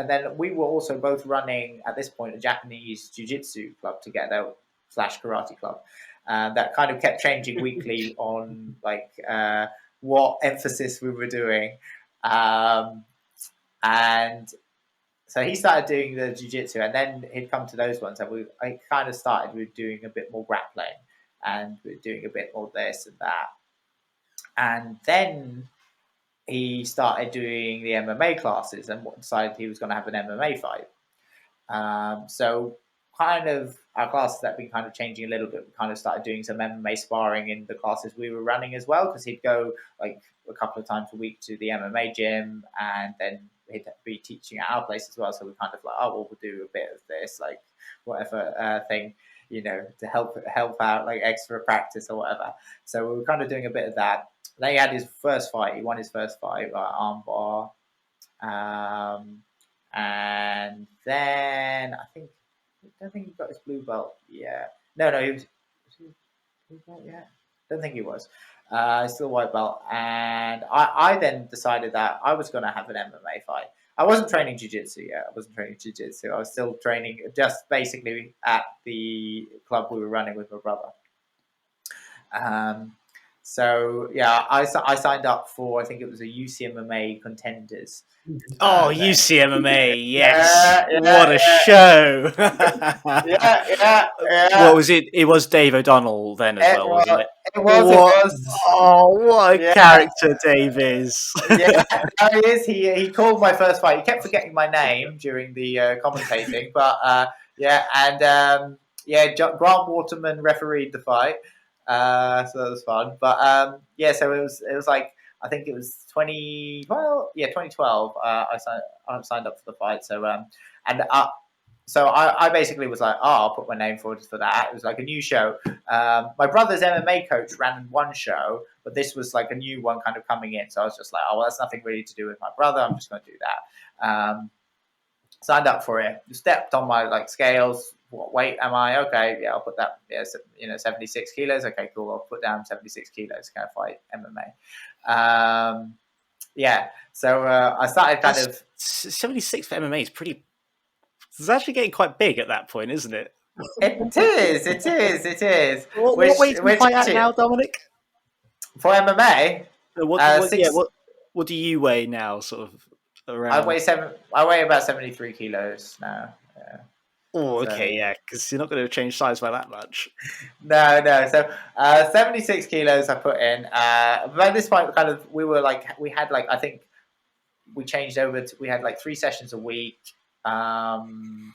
then we were also both running at this point a Japanese jiu-jitsu club together / karate club. That kind of kept changing weekly on what emphasis we were doing. And so he started doing the jiu-jitsu, and then he'd come to those ones, and I kind of started with doing a bit more grappling, and we're doing a bit more this and that. And then he started doing the MMA classes and decided he was going to have an MMA fight. So kind of our classes that have been kind of changing a little bit. We kind of started doing some MMA sparring in the classes we were running as well, because he'd go like a couple of times a week to the MMA gym, and then he'd be teaching at our place as well. So we kind of like, oh, well, we'll do a bit of this, like whatever thing, to help out, like extra practice or whatever. So we were kind of doing a bit of that. Then he had his first fight. He won his first fight, armbar. And then I don't think he got his blue belt yet. No, he was he blue belt yet? Don't think he was. Still white belt. And I then decided that I was going to have an MMA fight. I wasn't training Ju-Jitsu yet. I was still training just basically at the club we were running with my brother. So yeah, I signed up for, I think it was a UCMMA Contenders. Oh, UCMMA, yes! What a show! yeah. What was it? It was Dave O'Donnell then as well, wasn't it? It was. Oh, what a character Dave is! Yeah, he is. He called my first fight. He kept forgetting my name during the commentating, but Grant Waterman refereed the fight. So that was fun. But so it was like, I think it was 2012. I signed up for the fight. So I basically was like, I'll put my name forward for that. It was like a new show. My brother's MMA coach ran one show, but this was like a new one kind of coming in. So I was just like, oh, well, that's nothing really to do with my brother. I'm just going to do that. Signed up for it. Stepped on my scales. What weight am I? Okay, yeah, I'll put that. 76 kilos. Okay, cool. I'll put down 76 kilos. Can I fight MMA? So I started kind of 76 for MMA is pretty. It's actually getting quite big at that point, isn't it? It is. What weight do you fight at now, Dominic? For MMA? What do you weigh now, sort of around? I weigh about 73 kilos now. Yeah. Oh, okay, yeah, because you're not going to change size by that much. No. So 76 kilos I put in. By this point, we had I think we changed over to, we had 3 sessions a week. One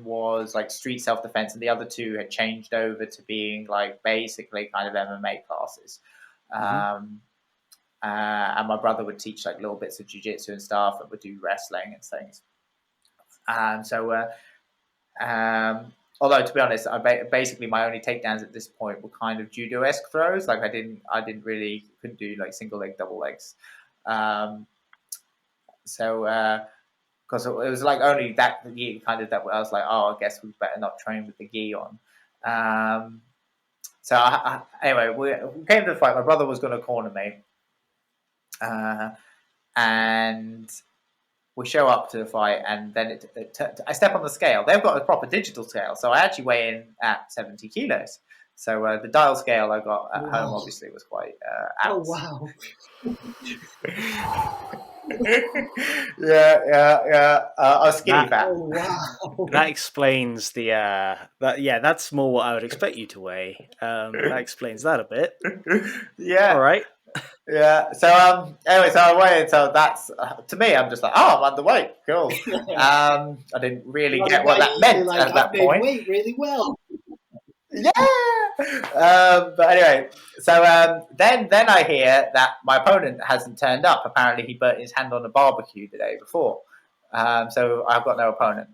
was street self-defense, and the other 2 had changed over to being basically kind of MMA classes. And my brother would teach little bits of jiu-jitsu and stuff, and would do wrestling and things. Although to be honest, basically my only takedowns at this point were kind of judo-esque throws. I couldn't do single leg, double legs. Because it was only that gi kind of that I was like, oh, I guess we better not train with the gi on. Anyway, we came to the fight. My brother was going to corner me, and we show up to the fight, and then I step on the scale. They've got a proper digital scale, so I actually weigh in at 70 kilos. So the dial scale I got at home obviously was quite out. Oh wow! Yeah. I was skinny fat. Oh wow! That explains that's more what I would expect you to weigh. That explains that a bit. Yeah. All right. Yeah. So anyway, so I weighed. So that's to me, I'm just like, oh, I'm underweight. Cool. I didn't really get what that meant at that point. Weight really well. Yeah. But anyway, so then I hear that my opponent hasn't turned up. Apparently, he burnt his hand on a barbecue the day before. So I've got no opponent.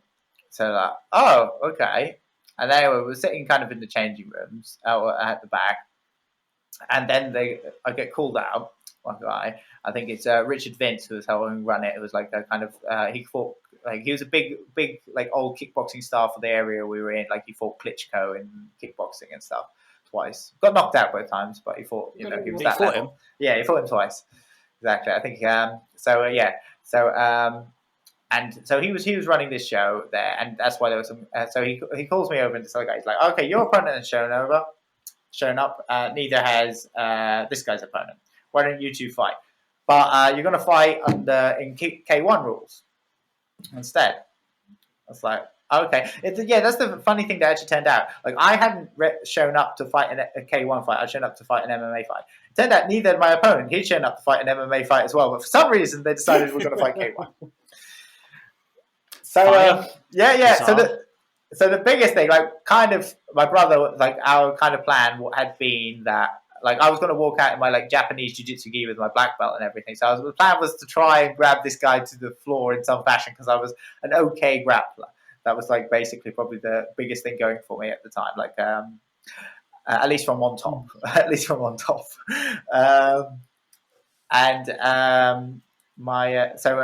So oh, okay. And anyway, we're sitting kind of in the changing rooms at the back. And then I get called out. One guy, I think it's Richard Vince, who was helping run it. It was a kind of he fought he was a big old kickboxing star for the area we were in. He fought Klitschko in kickboxing and stuff twice. Got knocked out both times, but he fought. He was that level. Him. Yeah, he fought him twice. Exactly. I think. And so he was running this show there, and that's why there was some. So he calls me over and this other guy. He's like, "Okay, your opponent has shown up. Neither has this guy's opponent. Why don't you 2 fight? But you're going to fight in K1 rules instead." I was like, Okay, that's the funny thing that actually turned out. Like, I hadn't shown up to fight a K1 fight. I'd shown up to fight an MMA fight. It turned out neither had my opponent. He'd shown up to fight an MMA fight as well. But for some reason, they decided we're going to fight K1. So So the biggest thing, like, kind of, my brother, like, our kind of plan had been that, like, I was going to walk out in my, like, Japanese Ju-Jitsu gi with my black belt and everything. So the plan was to try and grab this guy to the floor in some fashion because I was an okay grappler. That was, like, basically probably the biggest thing going for me at the time. Like, at least from on top. At least from on top. So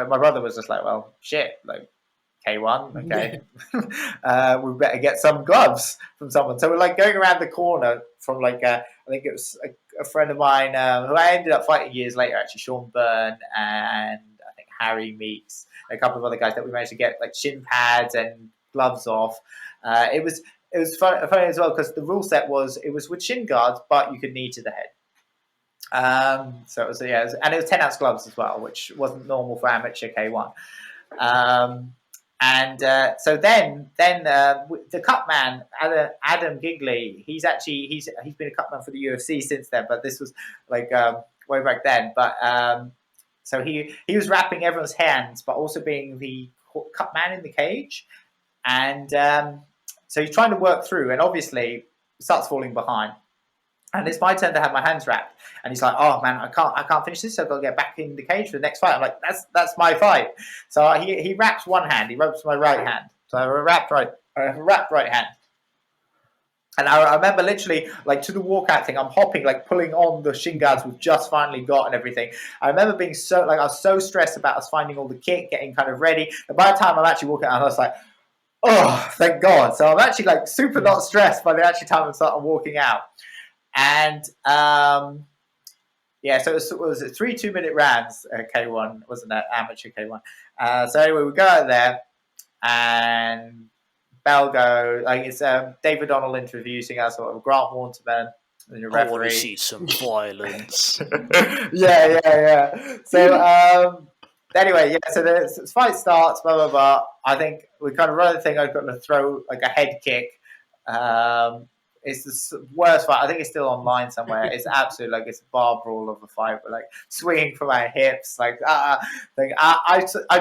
my brother was just like, well, shit, like, K1, okay. We better get some gloves from someone. So we're like going around the corner from like I think it was a friend of mine who I ended up fighting years later, actually, Sean Byrne, and I think Harry Meeks, a couple of other guys that we managed to get like shin pads and gloves off. It was funny as well because the rule set was it was with shin guards, but you could knee to the head. So it was and it was 10-ounce gloves as well, which wasn't normal for amateur K1. So then the cut man, Adam Gigley, he's been a cut man for the UFC since then, but this was like way back then. But so he was wrapping everyone's hands, but also being the cut man in the cage, and so he's trying to work through, and obviously starts falling behind. And it's my turn to have my hands wrapped. And he's like, oh man, I can't finish this, so I've got to get back in the cage for the next fight. I'm like, that's my fight. So he wraps one hand, he wraps my right hand. So I have a wrapped right hand. And I remember literally, like, to the walkout thing, I'm hopping, like, pulling on the shin guards we've just finally got and everything. I remember being I was so stressed about us finding all the kit, getting kind of ready. And by the time I'm actually walking out, I was like, oh, thank God. So I'm actually, like, super not stressed by the actual time I'm walking out. And so it was 3 2-minute rounds, K1, wasn't it? Amateur K1. So anyway, we go out there, and bell go, like, it's David Donnell introducing us, or Grant Waterman, and your referee. I want to see some violence. yeah. So anyway, so the fight starts, blah, blah, blah. I think we kind of run the thing. I've got to throw, like, a head kick. It's the worst fight. I think it's still online somewhere. It's absolutely, like, it's a bar brawl of a fight. We're, like, swinging from our hips. Like, I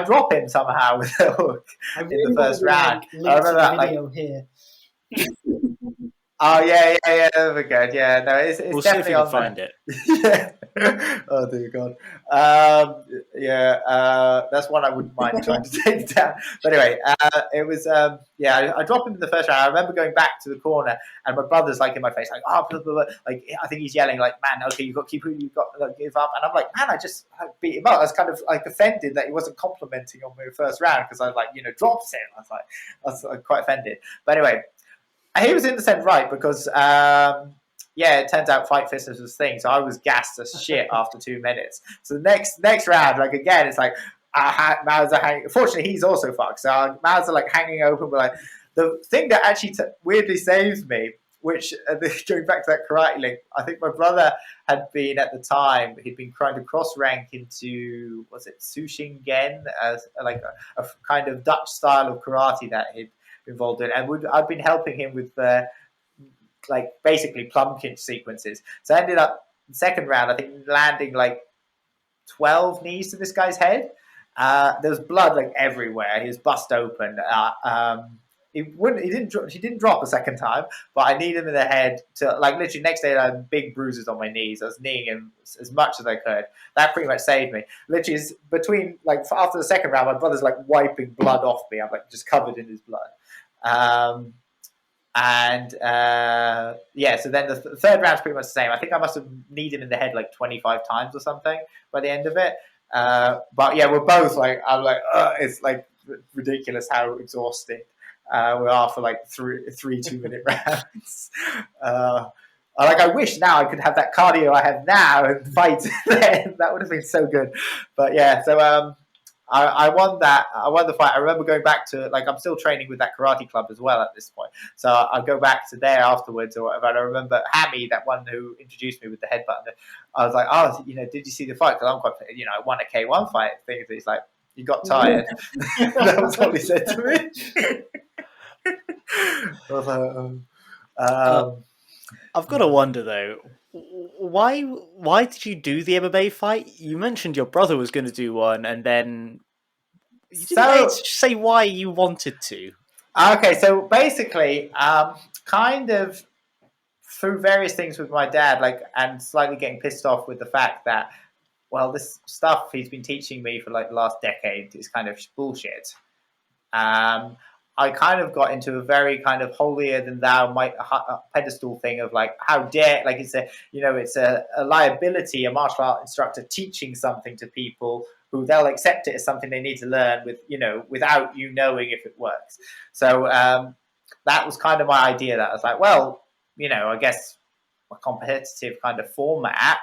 drop him somehow with a hook in the first round. I remember that, video here. Oh yeah, that'd be good. Yeah, no, it's we'll definitely see if we can on find it. Yeah. Oh dear God. That's one I wouldn't mind trying to take down. But anyway, it was I dropped him in the first round. I remember going back to the corner, and my brother's like in my face, like, oh, blah, blah, blah. Like, I think he's yelling, like, man, okay, you've got to keep, you've got to give up. And I'm like, man, I just beat him up. I was kind of like offended that he wasn't complimenting on me the first round because I like, dropped him. I was quite offended. But anyway. He was in the sense right because, it turns out Fight Fitness was a thing. So I was gassed as shit after 2 minutes. So the next round, like, again, it's like, mouths are hanging. Fortunately, he's also fucked. So mouths are, like, hanging open. But, like, the thing that actually weirdly saves me, which, going back to that karate link, I think my brother had been, at the time, he'd been trying to cross-rank into, was it Sushingen? As, like, a kind of Dutch style of karate that he'd involved in, and I've been helping him with like basically plum-kinch sequences. So I ended up second round, I think, landing like 12 knees to this guy's head. There was blood like everywhere. He was bust open. He didn't drop a second time, but I kneed him in the head to, like, literally next day I had big bruises on my knees. I was kneeing him as much as I could. That pretty much saved me. Literally, between, like, after the second round, my brother's like wiping blood off me. I'm like just covered in his blood. So then the third round's pretty much the same. I think I must have kneed him in the head like 25 times or something by the end of it. But yeah, we're both like, I'm like, it's like ridiculous how exhausted we are for like three 2-minute rounds. I wish now I could have that cardio I have now and fight then. That would have been so good. But yeah, so I won that. I won the fight. I remember going back to, like, I'm still training with that karate club as well at this point. So I go back to there afterwards or whatever. And I remember Hammy, that one who introduced me with the headbutt. I was like, oh, did you see the fight? Because I'm quite, I won a K1 fight. He's like, you got tired. That was what he said to me. I've got to wonder though, why did you do the MMA fight? You mentioned your brother was going to do one, and then you didn't say why you wanted to. Okay, so basically, kind of through various things with my dad, and slightly getting pissed off with the fact that, well, this stuff he's been teaching me for the last decade is kind of bullshit. I kind of got into a very kind of holier than thou pedestal thing of how dare, it's a liability, a martial art instructor teaching something to people who they'll accept it as something they need to learn without you knowing if it works. So that was kind of my idea. That I was like, well, I guess a competitive kind of format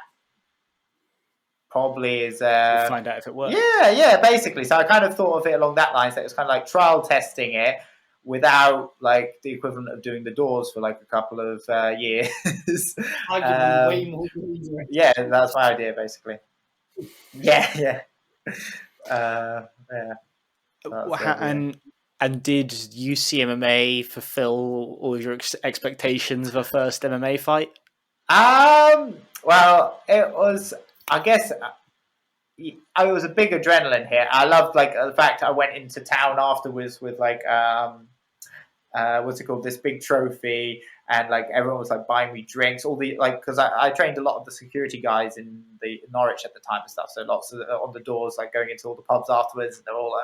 probably is find out if it works. Yeah, basically. So I kind of thought of it along that line. So it was kind of trial testing it without the equivalent of doing the doors for a couple of years. Way more dangerous. Yeah, that's my idea basically. Yeah. And did UCMMA fulfill all your expectations of a first MMA fight? Well, it was, I guess, it was a big adrenaline hit. I loved the fact I went into town afterwards with what's it called, this big trophy, and everyone was buying me drinks, all the because I trained a lot of the security guys in the Norwich at the time and stuff, so lots of on the doors, going into all the pubs afterwards, and they're all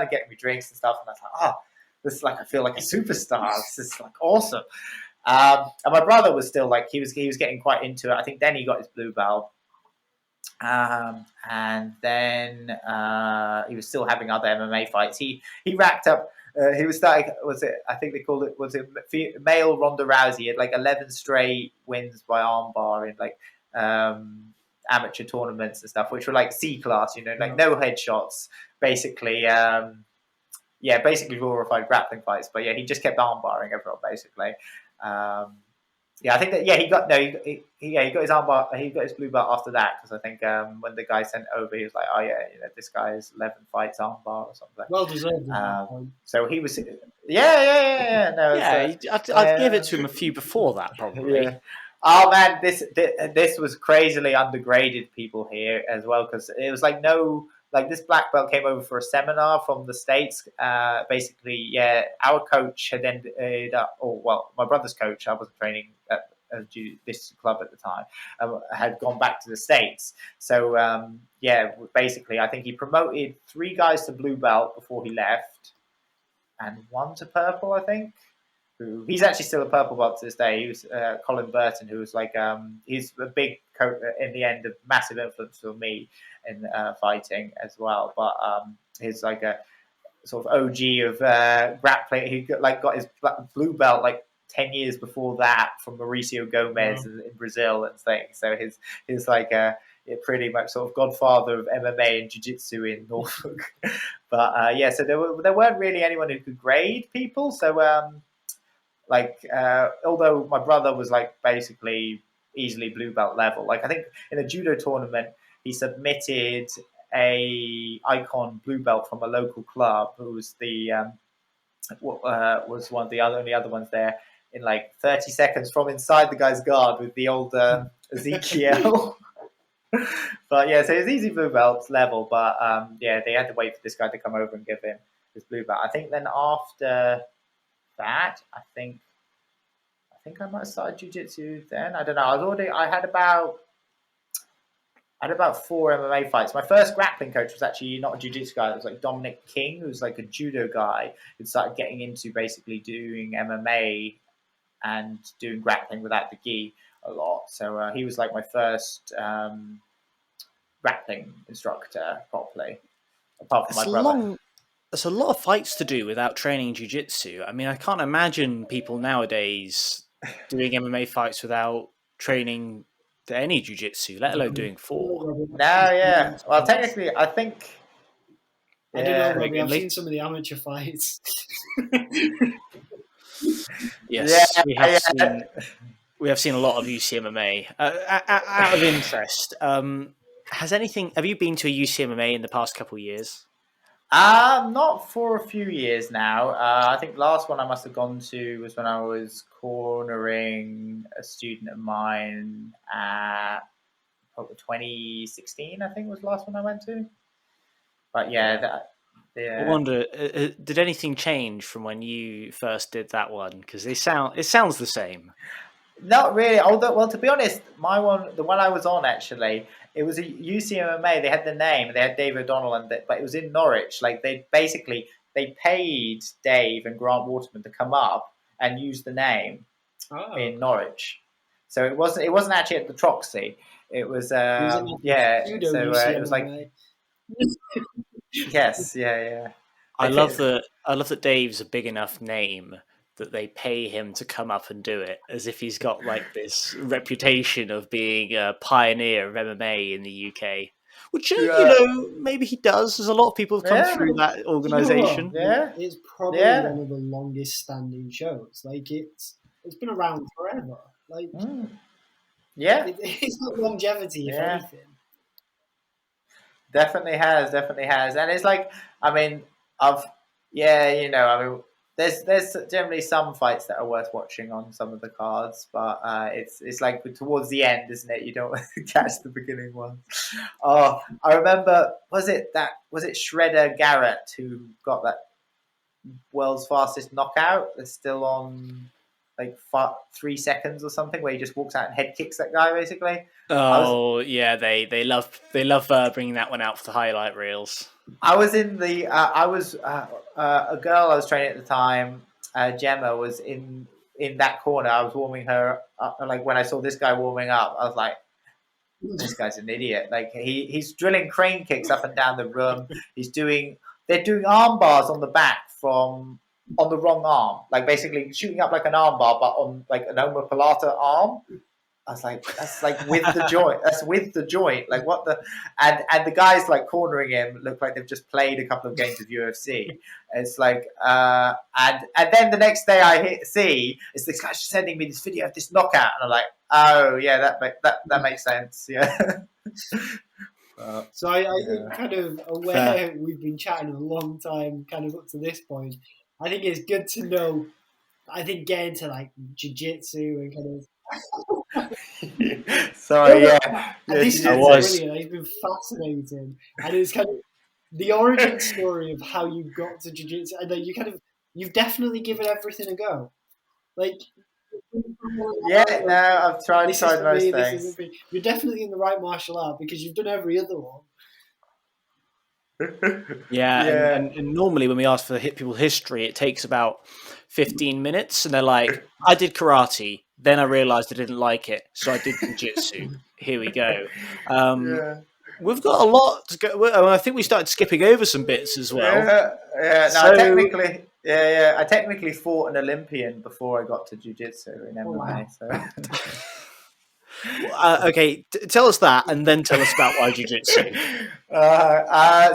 getting me drinks and stuff, and I was this is I feel like a superstar. This is awesome. And my brother was still he was getting quite into it. I think then he got his blue belt. And then he was still having other MMA fights. He racked up. He was starting. I think they called it. Was it male Ronda Rousey? He had 11 straight wins by armbar in amateur tournaments and stuff, which were C class. No headshots. Basically, basically glorified grappling fights. But yeah, he just kept armbarring everyone basically. Yeah, I think that he got his armbar. He got his blue belt after that, because I think when the guy sent over, he was like, "Oh yeah, this guy is 11 fights armbar or something." Well deserved. So he was, yeah. No, I'd give it to him a few before that probably. Yeah. Oh man, this was crazily undergraded people here as well, because it was this black belt came over for a seminar from the States. Basically, yeah, our coach had ended up, my brother's coach, I wasn't training at this club at the time, had gone back to the States. So, basically, I think he promoted 3 guys to blue belt before he left, and 1 to purple, I think. He's actually still a purple belt to this day. He was Colin Burton, who was he's a big coach in the end, a massive influence for me in fighting as well. But he's a sort of OG of grappling. He got his blue belt 10 years before that from Mauricio Gomez in Brazil and things. So he's pretty much sort of godfather of MMA and Ju-Jitsu in Norfolk. But so there weren't really anyone who could grade people. So although my brother was basically easily blue belt level, I think in a judo tournament he submitted a icon blue belt from a local club who was was one of the only other ones there in 30 seconds from inside the guy's guard with the old Ezekiel. But yeah, so it was easy blue belt level, but they had to wait for this guy to come over and give him his blue belt. I think then after that, I think I might have started jiu-jitsu then. I don't know. I had about 4 MMA fights. My first grappling coach was actually not a jiu-jitsu guy. It was Dominic King, who was a judo guy who started getting into basically doing MMA and doing grappling without the gi a lot. So he was my first grappling instructor properly, apart from my brother. There's a lot of fights to do without training jiu-jitsu. I mean, I can't imagine people nowadays doing MMA fights without training to any jiu-jitsu, let alone doing 4. No, yeah. Well, technically, I think... I don't know, maybe I've seen some of the amateur fights. Yes, we have seen a lot of UCMMA. Out of interest, have you been to a UCMMA in the past couple of years? Not for a few years now. I think last one I must have gone to was when I was cornering a student of mine at 2016. I think was the last one I went to. But yeah. I wonder, did anything change from when you first did that one? Because it sounds the same. Not really. Although, well, to be honest, the one I was on actually, it was a UCMMA. They had the name. They had Dave O'Donnell, but it was in Norwich. Like they paid Dave and Grant Waterman to come up and use the name in Norwich. So it wasn't actually at the Troxy. It was yeah. So it was like yes, yeah. I love that Dave's a big enough name that they pay him to come up and do it, as if he's got like this reputation of being a pioneer of MMA in the UK. Which maybe he does. There's a lot of people have come through that organisation. It's probably one of the longest standing shows. Like it's been around forever. Like it's got longevity, if anything. Definitely has, and it's like, I mean, there's generally some fights that are worth watching on some of the cards, but it's like towards the end, isn't it? You don't catch the beginning one. Oh, I remember, was it Shredder Garrett who got that world's fastest knockout? That's still on like 3 seconds or something, where he just walks out and head kicks that guy basically. They love bringing that one out for the highlight reels. I was in the a girl I was training at the time, Gemma, was in that corner. I was warming her up, like when I saw this guy warming up, I was like, this guy's an idiot. Like he's drilling crane kicks up and down the room. They're doing arm bars on the back on the wrong arm, like basically shooting up like an arm bar, but on like an omoplata arm. I was like, that's like with the joint. That's with the joint. Like what the and the guys like cornering him look like they've just played a couple of games of UFC. It's like and then the next day I see it's this guy sending me this video of this knockout, and I'm like, oh yeah, that makes sense. Yeah. So I think kind of aware we've been chatting a long time, kind of up to this point. I think it's good to know. I think getting to like Ju-Jitsu and kind of. Sorry, yeah. This is brilliant. It's been fascinating, and it's kind of the origin story of how you got to Ju-Jitsu, and then you've definitely given everything a go. Like, I've tried most things. You're definitely in the right martial art because you've done every other one. And normally when we ask for people's history, it takes about 15 minutes, and they're like, I did karate, then I realized I didn't like it, so I did jiu-jitsu. Here we go. We've got a lot to go. I think we started skipping over some bits as well. I technically fought an Olympian before I got to jiu-jitsu in MMA. So. Okay, tell us that, and then tell us about why jiu-jitsu. I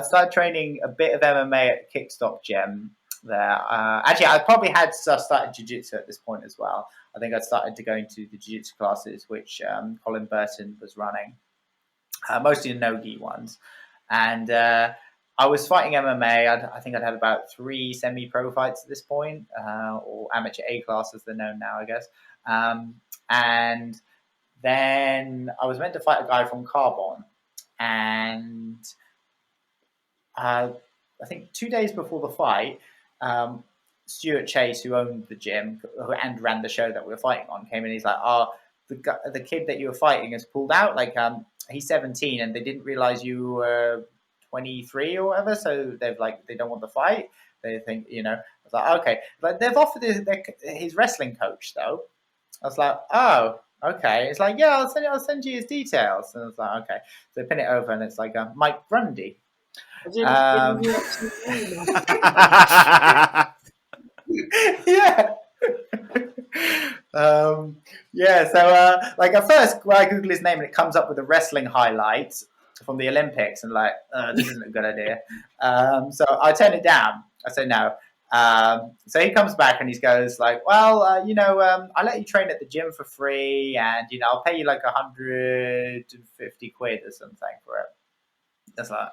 started training a bit of MMA at Kickstop Gym there. Actually, I probably had started jiu-jitsu at this point as well. I think I'd started to go into the jiu-jitsu classes, which Colin Burton was running, mostly the no-gi ones. And I was fighting MMA. I think I'd had about 3 semi-pro fights at this point, or amateur A class as they're known now, I guess. And then I was meant to fight a guy from Carbon. And I think 2 days before the fight, Stuart Chase, who owned the gym and ran the show that we were fighting on, came in. He's like, the kid that you were fighting has pulled out. Like, he's 17 and they didn't realize you were 23 or whatever, so they don't want the fight. They think, I was like, okay. Like, they've offered his wrestling coach though. I was like, oh, okay. It's like, yeah, I'll send you his details. And I was like, okay. So they pin it over and it's like Mike Grundy. So like at first when I Google his name and it comes up with the wrestling highlights from the Olympics, and like, this isn't a good idea. So I turn it down. I say no. So he comes back and he goes like, well, I let you train at the gym for free, and I'll pay you like 150 quid or something for it. That's like,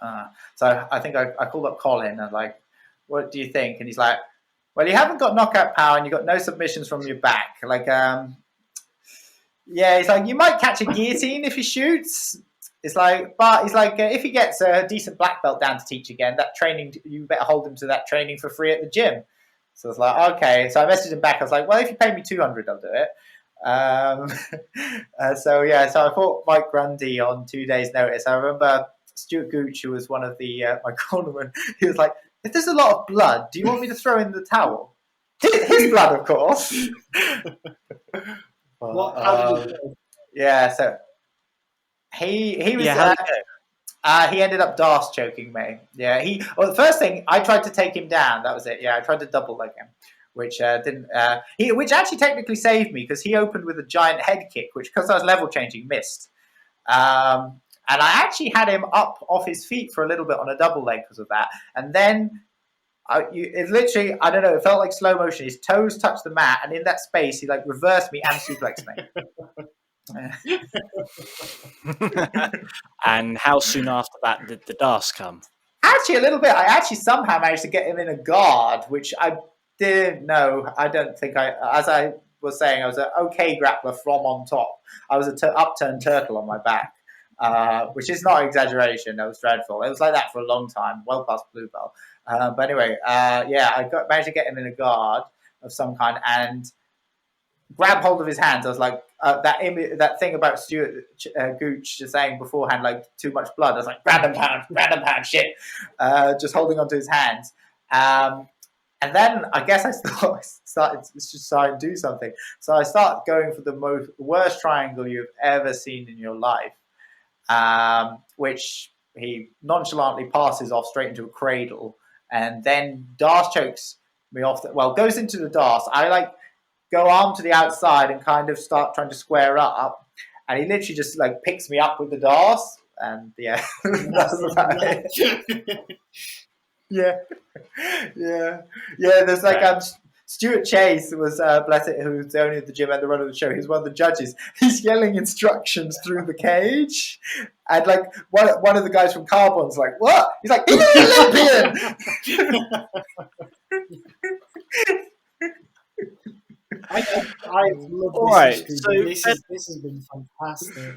So I think I called up Colin and like, what do you think? And he's like, well, you haven't got knockout power and you got no submissions from your back. Like, yeah, he's like, you might catch a guillotine if he shoots. It's like, but he's like, if he gets a decent black belt down to teach again, that training, you better hold him to that training for free at the gym. So I was like, okay. So I messaged him back. I was like, well, if you pay me 200, I'll do it. So I fought Mike Grundy on 2 days' notice. I remember Stuart Gooch, who was one of the my cornermen, he was like, if there's a lot of blood, do you want me to throw in the towel? His blood, of course. So he was he ended up DARS choking me. Yeah, the first thing I tried to take him down. That was it. Yeah, I tried to double leg him, which didn't. Which actually technically saved me because he opened with a giant head kick, which because I was level changing missed. And I actually had him up off his feet for a little bit on a double leg because of that. And then it literally, I don't know, it felt like slow motion. His toes touched the mat, and in that space, he like reversed me and suplexed me. And how soon after that did the DARS come? Actually, a little bit. I actually somehow managed to get him in a guard, which I didn't know. I don't think as I was saying, I was an okay grappler from on top. I was an upturned turtle on my back. Which is not exaggeration. That was dreadful. It was like that for a long time, well past blue belt. But anyway, I managed to get him in a guard of some kind and grab hold of his hands. I was like, that thing about Stuart Gooch just saying beforehand, like too much blood. I was like, random pound, shit. Just holding onto his hands. And then I guess I started to do something. So I start going for the worst triangle you've ever seen in your life. Which he nonchalantly passes off straight into a cradle, and then DARS chokes me off. Goes into the DARS. I like go arm to the outside and kind of start trying to square up, and he literally just like picks me up with the DARS, and yeah, that's about it. Yeah. There's like Stuart Chase was bless it, who was the owner of the gym and the runner of the show. He's one of the judges. He's yelling instructions through the cage, and like one of the guys from Carbon's like, "What?" He's like, "He's an Olympian." I love this. So this has been fantastic.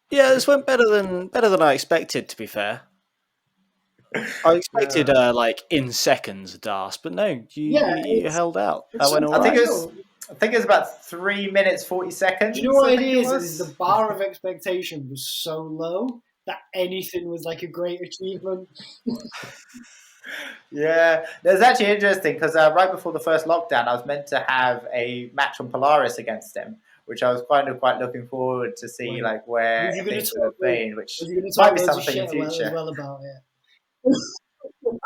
Yeah, this went better than I expected. To be fair. I expected like in seconds DARS, but no, you held out. That went all right. I think it was about 3 minutes 40 seconds. Do you know what it is? Is the bar of expectation was so low that anything was like a great achievement. Yeah, that's actually interesting because right before the first lockdown, I was meant to have a match on Polaris against him, which I was quite looking forward to see like where things would have been, which might be something in the future. Well about it.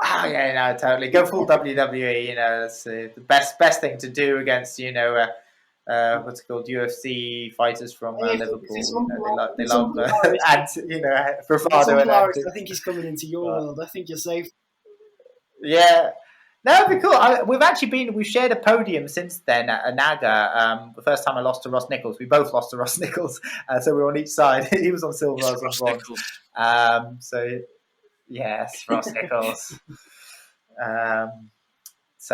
Oh yeah, no, totally. Go full WWE. You know, that's the best thing to do against what's it called, UFC fighters from Liverpool. They love and bravado. I think he's coming into your world. I think you're safe. Yeah. That would be cool. We've shared a podium since then at Naga. The first time I lost to Ross Nichols. We both lost to Ross Nichols. So we were on each side. He was on silver, I was on bronze. Yes, Ross Nichols. He's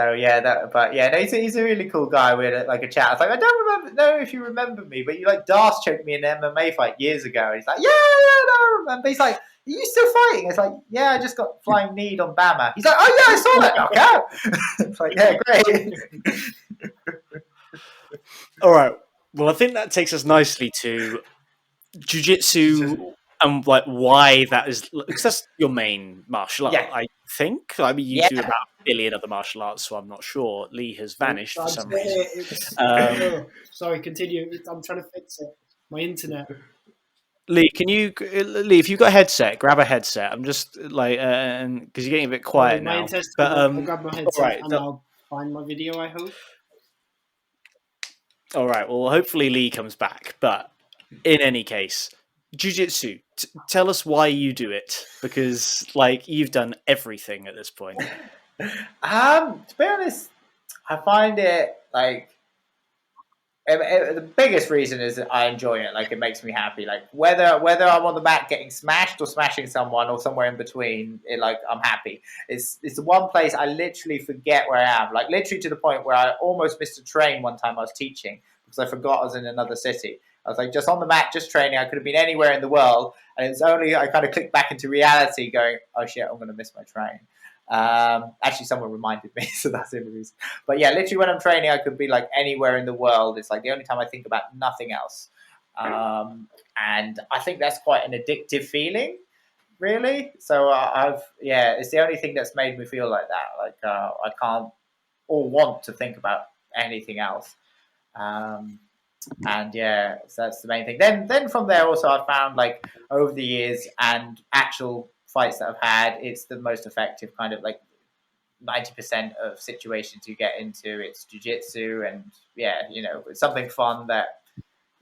a really cool guy. We had like a chat. I was like, I don't know if you remember me, but you like DARS choked me in an MMA fight years ago. And he's like, no, I remember. He's like, are you still fighting? It's like, yeah, I just got flying kneed on Bama. He's like, oh yeah, I saw that knockout. It's like, yeah, great. All right. Well, I think that takes us nicely to Ju-Jitsu. And like why that is, because that's your main martial art, I think. I mean, you do about 1 billion other martial arts, so I'm not sure. Lee has vanished for some reason. Sorry, continue. I'm trying to fix it. My internet. Lee, if you've got a headset, grab a headset. I'm just like, because you're getting a bit quiet now. I'll grab my headset and I'll find my video, I hope. All right. Well, hopefully Lee comes back. But in any case, Ju-Jitsu, tell us why you do it, because like you've done everything at this point. To be honest, I find it like The biggest reason is that I enjoy it. Like, it makes me happy. Like, whether I'm on the mat getting smashed or smashing someone or somewhere in between, I'm happy. It's the one place I literally forget where I am. Like, literally to the point where I almost missed a train one time I was teaching because I forgot I was in another city. I was like just on the mat, just training. I could have been anywhere in the world, and it's only I kind of clicked back into reality, going, "Oh shit, I'm going to miss my train." Actually, someone reminded me, so that's the only reason. But yeah, literally when I'm training, I could be like anywhere in the world. It's like the only time I think about nothing else. And I think that's quite an addictive feeling, really. So it's the only thing that's made me feel like that. Like I can't or want to think about anything else. And yeah, so that's the main thing. Then from there also I found like over the years and actual fights that I've had, it's the most effective kind of like 90% of situations you get into. It's jiu-jitsu, and it's something fun that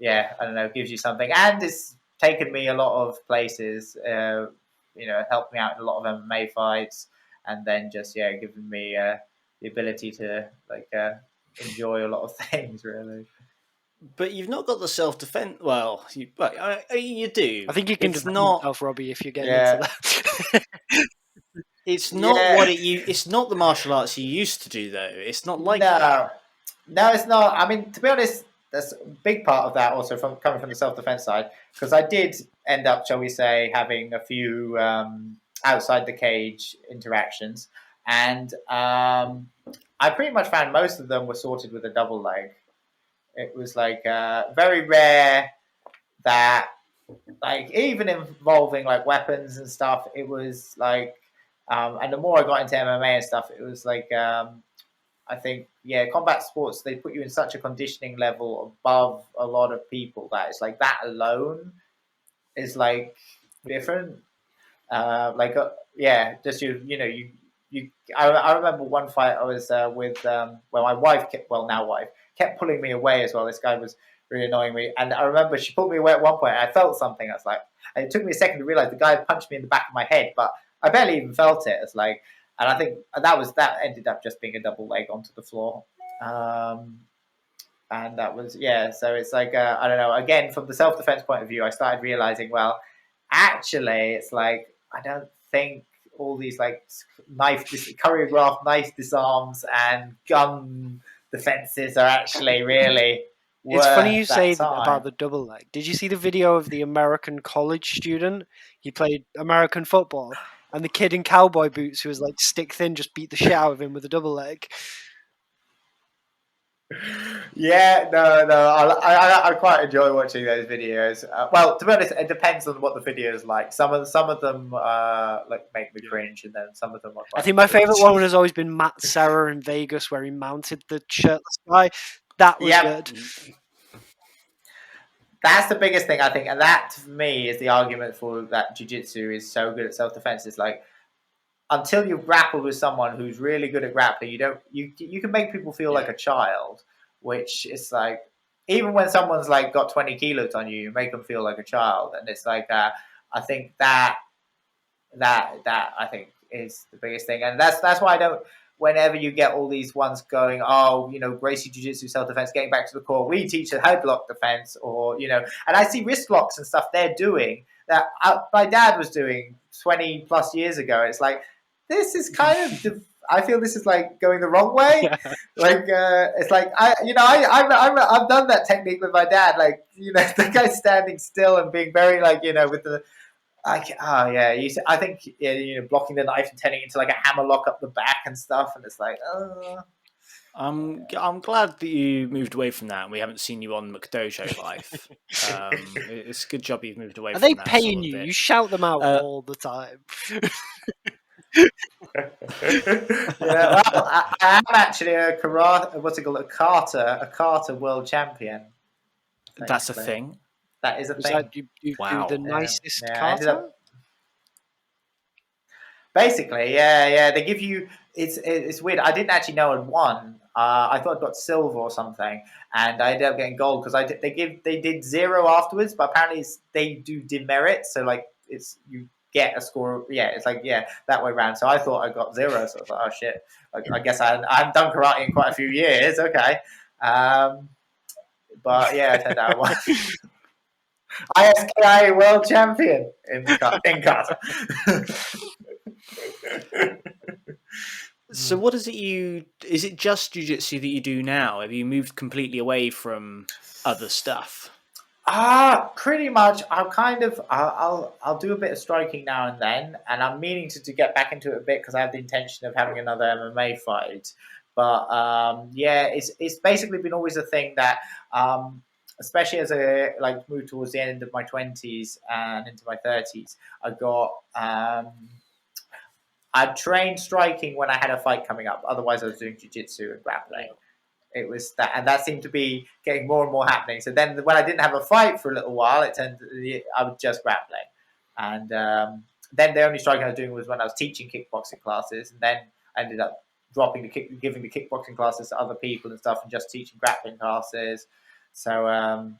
I don't know, gives you something, and it's taken me a lot of places. Helped me out in a lot of MMA fights, and then just given me the ability to enjoy a lot of things, really. But you've not got the self-defense. Well, you do. I think you can defend yourself, Robbie, if you're getting into that. It's not it's not the martial arts you used to do, though. It's not like that. No, it's not. I mean, to be honest, that's a big part of that also coming from the self-defense side, because I did end up, shall we say, having a few outside the cage interactions, and I pretty much found most of them were sorted with a double leg. It was like very rare that, like, even involving like weapons and stuff, it was like, and the more I got into MMA and stuff, it was like, I think, combat sports, they put you in such a conditioning level above a lot of people that it's like that alone is like different. Just I remember one fight I was with, my wife kept pulling me away as well. This guy was really annoying me, and I remember she pulled me away at one point, and I felt something. I was like, and it took me a second to realize the guy punched me in the back of my head, but I barely even felt it. It's like, and I think that ended up just being a double leg onto the floor, and that was So it's like I don't know. Again, from the self-defense point of view, I started realizing, actually, it's like I don't think all these like choreographed knife disarms and gun defenses are actually really. It's funny you say about the double leg. Did you see the video of the American college student? He played American football, and the kid in cowboy boots who was like stick thin just beat the shit out of him with a double leg. I quite enjoy watching those videos. Well, to be honest, it depends on what the video is like. Some of them make me cringe, and then some of them are quite. I think my favorite one has always been Matt Serra in Vegas, where he mounted the shirtless guy. That was good. That's the biggest thing, I think, and that for me is the argument for that jiu-jitsu is so good at self-defense. It's like, until you've grappled with someone who's really good at grappling, you can make people feel like a child, which is like, even when someone's like got 20 kilos on you, you make them feel like a child, and it's like I think that I think is the biggest thing, and that's why I don't. Whenever you get all these ones going, Gracie Jiu-Jitsu self-defense, getting back to the core, we teach a headlock defense, or and I see wrist locks and stuff they're doing that my dad was doing 20 plus years ago. It's like, this is kind of, I feel this is like going the wrong way. Like, it's like, I've done that technique with my dad. Like, the guy standing still and being very like, with the, I think blocking the knife and turning it into like a hammer lock up the back and stuff, and it's like, I'm glad that you moved away from that, and we haven't seen you on McDojo Life. It's a good job you've moved away. Are from they that paying sort of you? bit. You shout them out all the time. I am actually a Carter world champion. Basically. That's a thing. That is a thing. You wow. do the nicest Carter? Basically, they give you. It's weird. I didn't actually know I'd won. I thought I'd got silver or something, and I ended up getting gold because they did 0 afterwards. But apparently they do demerit, so like you get a score. Yeah, it's like that way around. So I thought I got 0, so I was like, oh shit. I guess I haven't done karate in quite a few years. Okay. But yeah, I turned out I won. ISKI world champion in kata. So what is it just jiu-jitsu that you do now? Have you moved completely away from other stuff? Pretty much. I'll do a bit of striking now and then, and I'm meaning to get back into it a bit because I have the intention of having another MMA fight. But it's basically been always a thing that, especially as I moved towards the end of my 20s and into my 30s, I trained striking when I had a fight coming up. Otherwise, I was doing jiu-jitsu and grappling. It was that, and that seemed to be getting more and more happening. So then, when I didn't have a fight for a little while, I was just grappling, and then the only striking I was doing was when I was teaching kickboxing classes, and then I ended up giving the kickboxing classes to other people and stuff, and just teaching grappling classes. So I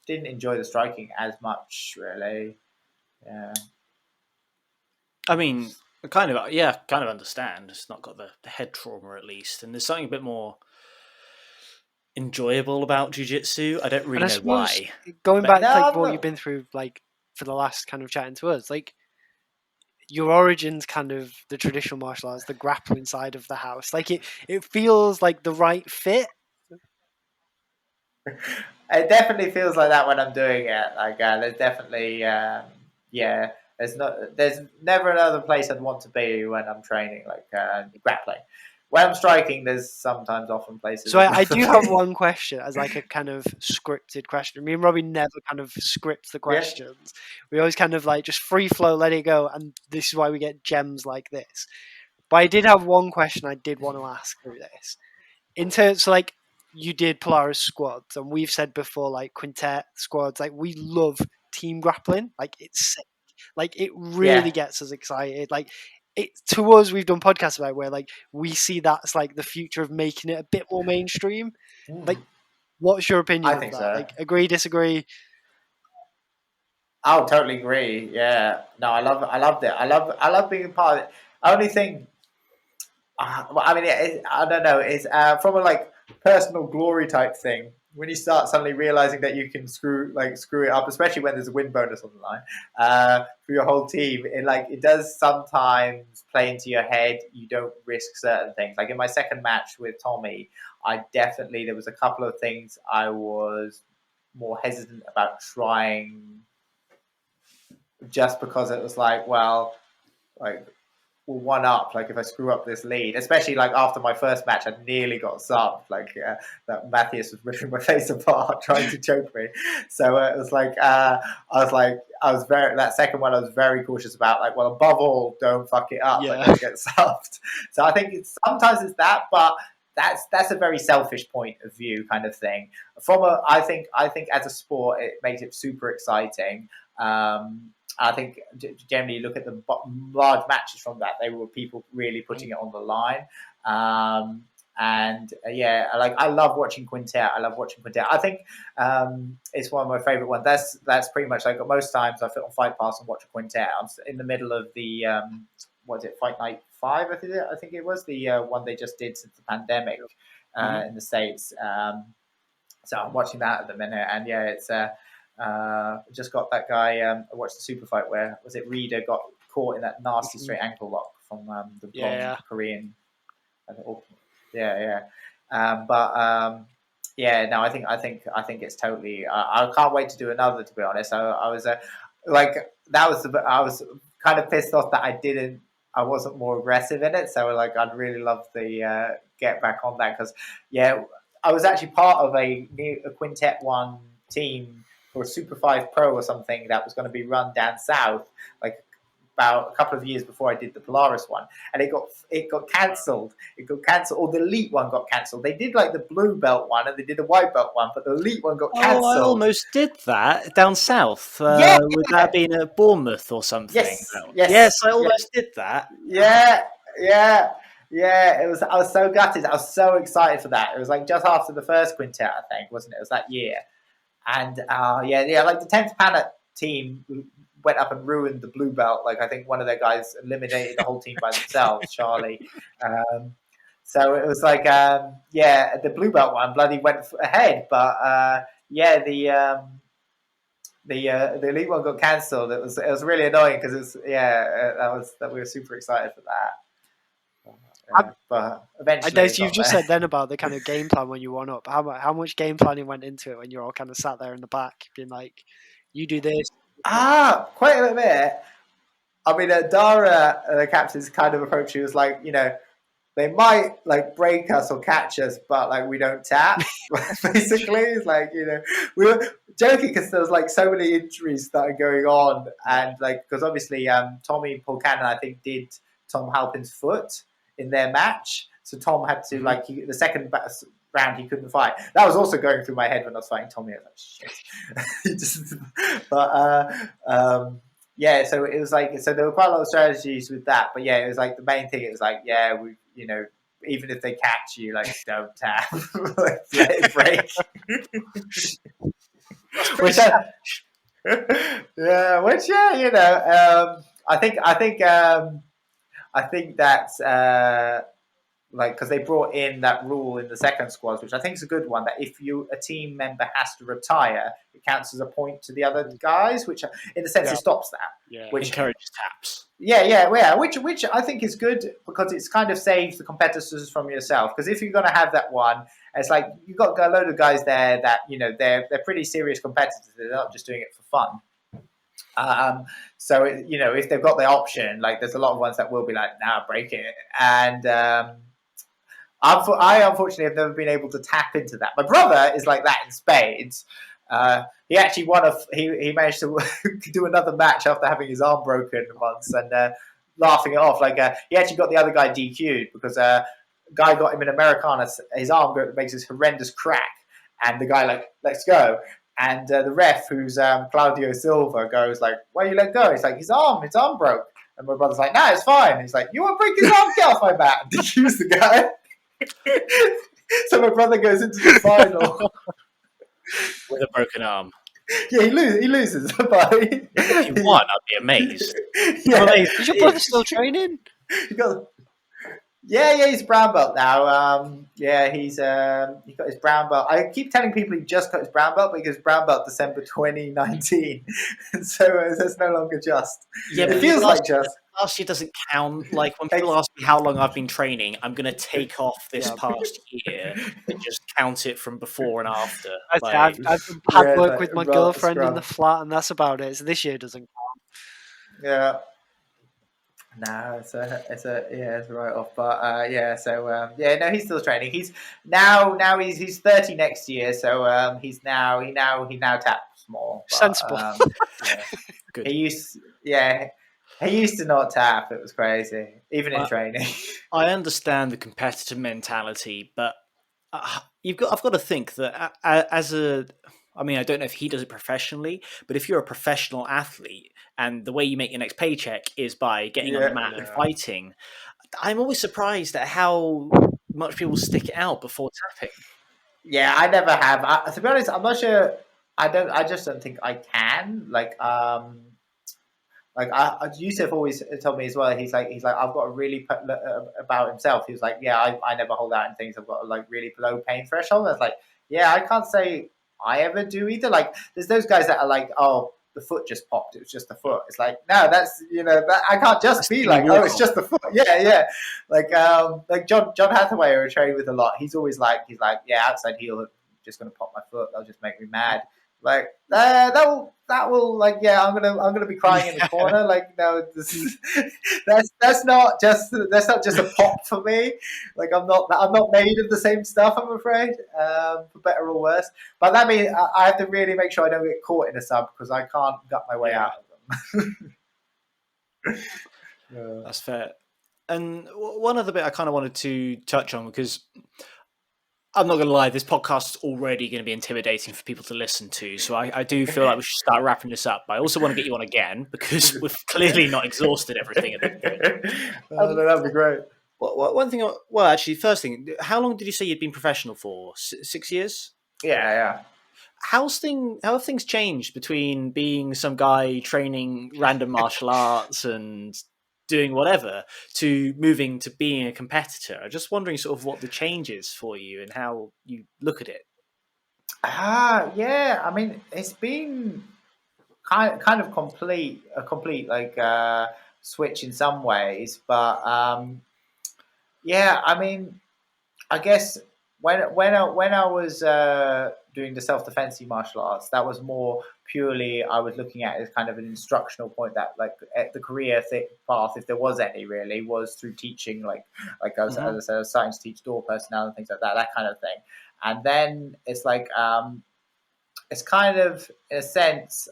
didn't enjoy the striking as much, really. Yeah. I mean, kind of understand. It's not got the head trauma, at least, and there's something a bit more enjoyable about jiu-jitsu. I don't really know why. Going back to what you've been through, for the last kind of chatting to us, your origins, kind of the traditional martial arts, the grappling side of the house. It feels like the right fit. It definitely feels like that when I'm doing it. There's definitely There's never another place I'd want to be when I'm training, grappling. When I'm striking, there's often places. So I do have one question as a kind of scripted question. Me and Robbie never kind of script the questions. Yeah. We always kind of just free flow, let it go, and this is why we get gems like this. But I did have one question I did want to ask through this. In terms, you did Polaris squads, and we've said before, quintet squads, we love team grappling. It's sick. It really gets us excited. To us, we've done podcasts about where we see that's the future of making it a bit more mainstream. What's your opinion I of think that? So. Agree, disagree? I'll totally agree. Yeah, no, I loved it. I love being a part of it. Only thing, I don't know. It's from a personal glory type thing. When you start suddenly realizing that you can screw it up, especially when there's a win bonus on the line for your whole team, it does sometimes play into your head. You don't risk certain things. In my second match with Tommy, there was a couple of things I was more hesitant about trying, just because it was we're one up. If I screw up this lead, especially after my first match, I nearly got subbed. That Matthias was ripping my face apart trying to choke me. So it was that second one I was very cautious about. Above all, don't fuck it up. Don't get subbed. So I think sometimes it's that, but that's a very selfish point of view kind of thing. I think as a sport, it makes it super exciting. I think generally you look at the large matches from that, they were people really putting it on the line. I love watching quintet. I think it's one of my favorite ones. That's pretty much most times I fit on Fight Pass and watch a quintet. I'm in the middle of the Fight Night 5, I think it was the one they just did since the pandemic in the States. So I'm watching that at the minute, and it's just got that guy. I watched the super fight where Reader got caught in that nasty straight ankle lock from the blonde Korean. I think it's totally. I can't wait to do another. To be honest, I was I was kind of pissed off that I wasn't more aggressive in it. So I'd really love to get back on that, because I was actually part of a quintet one team for a Super 5 Pro or something that was going to be run down south, about a couple of years before I did the Polaris one, and it got cancelled. Or the elite one got cancelled. They did the blue belt one and they did the white belt one, but the elite one got cancelled. Oh, I almost did that down south. Would that have been at Bournemouth or something? Yes, I almost did that. Yeah. It was. I was so gutted. I was so excited for that. It was just after the first quintet, I think, wasn't it? It was that year. And the 10th Planet team went up and ruined the blue belt. I think one of their guys eliminated the whole team by themselves, Charlie. So it was like, the blue belt one bloody went ahead, but the elite one got cancelled. It was really annoying because that we were super excited for that. But eventually, I know you've just said then about the kind of game plan when you won up. How much game planning went into it when you're all kind of sat there in the back, being like, "You do this." Quite a bit. I mean, Dara, the captain's kind of approach. He was like, they might like break us or catch us, but like we don't tap. Basically, it's like we were joking because there was like so many injuries started going on, and like because obviously Tommy Paul Cannon I think did Tom Halpin's foot in their match, so Tom had to the second round he couldn't fight. That was also going through my head when I was fighting Tommy. I was like, shit. Yeah, so it was like, so there were quite a lot of strategies with that, but yeah, it was like the main thing. It was like, yeah, we, even if they catch you, like don't tap, like, let it break. I think that's like because they brought in that rule in the second squads, which I think is a good one. That if a team member has to retire, it counts as a point to the other guys, which in a sense it stops that. Yeah, which encourages taps. Yeah. Which I think is good because it's kind of saves the competitors from yourself. Because if you're going to have that one, it's like you've got a load of guys there that they're pretty serious competitors. They're not just doing it for fun. So if they've got the option, like there's a lot of ones that will be like, "Nah, break it," and I unfortunately have never been able to tap into that. My brother is like that in spades. He actually he managed to do another match after having his arm broken once and laughing it off. Like he actually got the other guy DQ'd because a guy got him in Americana. His arm makes this horrendous crack, and the guy like, "Let's go." And the ref, who's Claudio Silva, goes like, "Why you let go?" He's like, his arm broke." And my brother's like, "Nah, it's fine." He's like, "You want to break his arm? Get off my mat." DQ's the guy. So my brother goes into the final with a broken arm. Yeah, he loses. But if he won, I'd be amazed. Yeah. Is your brother still training? Yeah, he's brown belt now. He's he got his brown belt. I keep telling people he just got his brown belt because brown belt December 2019, and so that's no longer just. Yeah, it feels like just. Last year doesn't count. Like when people ask me how long I've been training, I'm going to take off this past year and just count it from before and after. I've had work with my girlfriend in the flat, and that's about it. So this year doesn't count. Yeah. No, it's a write off, but no, he's still training. He's now he's 30 next year, so he now taps more. But, sensible. Good. He used to not tap. It was crazy, even in training. I understand the competitive mentality, but I've got to think that I don't know if he does it professionally, but if you're a professional athlete and the way you make your next paycheck is by getting on the mat and fighting, I'm always surprised at how much people stick it out before tapping. Yeah, I never have. To be honest, I'm not sure. I just don't think I can. Yusuf always told me as well. He's like I've got to really put about himself. He was like, yeah, I never hold out in things. I've got a like really low pain threshold. I was like, yeah, I can't say I ever do either. Like, there's those guys that are like, oh, the foot just popped. It was just the foot. It's like, no, that's I can't just be like, oh, it's just the foot. Yeah. Like John Hathaway, who I train with a lot. He's always like, yeah, outside heel, just gonna pop my foot. That'll just make me mad. Like that will like I'm gonna be crying in the corner. Like no, that's not just a pop for me. Like I'm not made of the same stuff. I'm afraid, for better or worse. But that means I have to really make sure I don't get caught in a sub because I can't gut my way out of them. That's fair. And one other bit I kind of wanted to touch on because I'm not going to lie, this podcast's already going to be intimidating for people to listen to. So I do feel like we should start wrapping this up. But I also want to get you on again because we've clearly not exhausted everything at this point. That'd be great. One thing, well, actually, first thing, how long did you say you'd been professional for? 6 years? Yeah. How have things changed between being some guy training random martial arts and doing whatever to moving to being a competitor. I'm just wondering sort of what the change is for you and how you look at it. Yeah. I mean, it's been kind of a complete like switch in some ways, but yeah. I mean, I guess when I was doing the self-defensive martial arts, that was more purely I was looking at as kind of an instructional point, that like the career path, if there was any really, was through teaching, like I was, as I said, I was starting to teach door personnel and things like that kind of thing. And then it's like it's kind of, in a sense,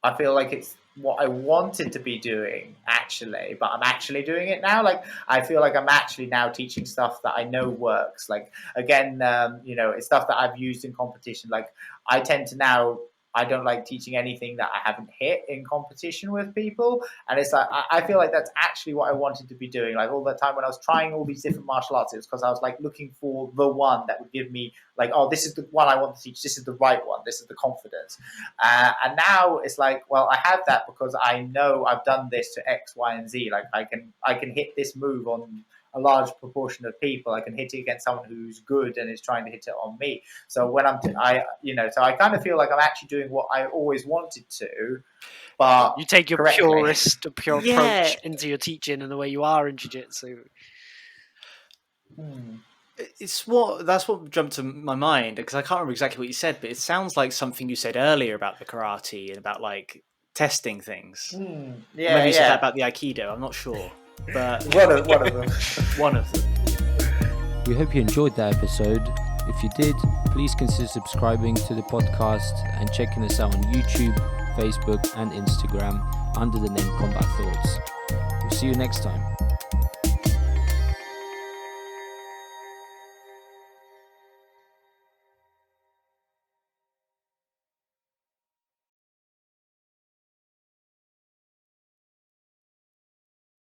I feel like it's what I wanted to be doing actually, but I'm actually doing it now. Like I feel like I'm actually now teaching stuff that I know works. Like again, it's stuff that I've used in competition. Like I tend to now, I don't like teaching anything that I haven't hit in competition with people. And it's like, I feel like that's actually what I wanted to be doing. Like all the time when I was trying all these different martial arts, it was because I was like looking for the one that would give me like, oh, this is the one I want to teach. This is the right one. This is the confidence. And now it's like, well, I have that because I know I've done this to X, Y, and Z. Like I can hit this move on a large proportion of people. I can hit it against someone who's good and is trying to hit it on me. So when so I kind of feel like I'm actually doing what I always wanted to, but you take your pure approach into your teaching and the way you are in jiu-jitsu. That's what jumped to my mind, because I can't remember exactly what you said, but it sounds like something you said earlier about the karate and about like testing things. Maybe you said that about the aikido. I'm not sure. But one of them. One of them. We hope you enjoyed that episode. If you did, please consider subscribing to the podcast and checking us out on YouTube, Facebook, and Instagram under the name Combat Thoughts. We'll see you next time.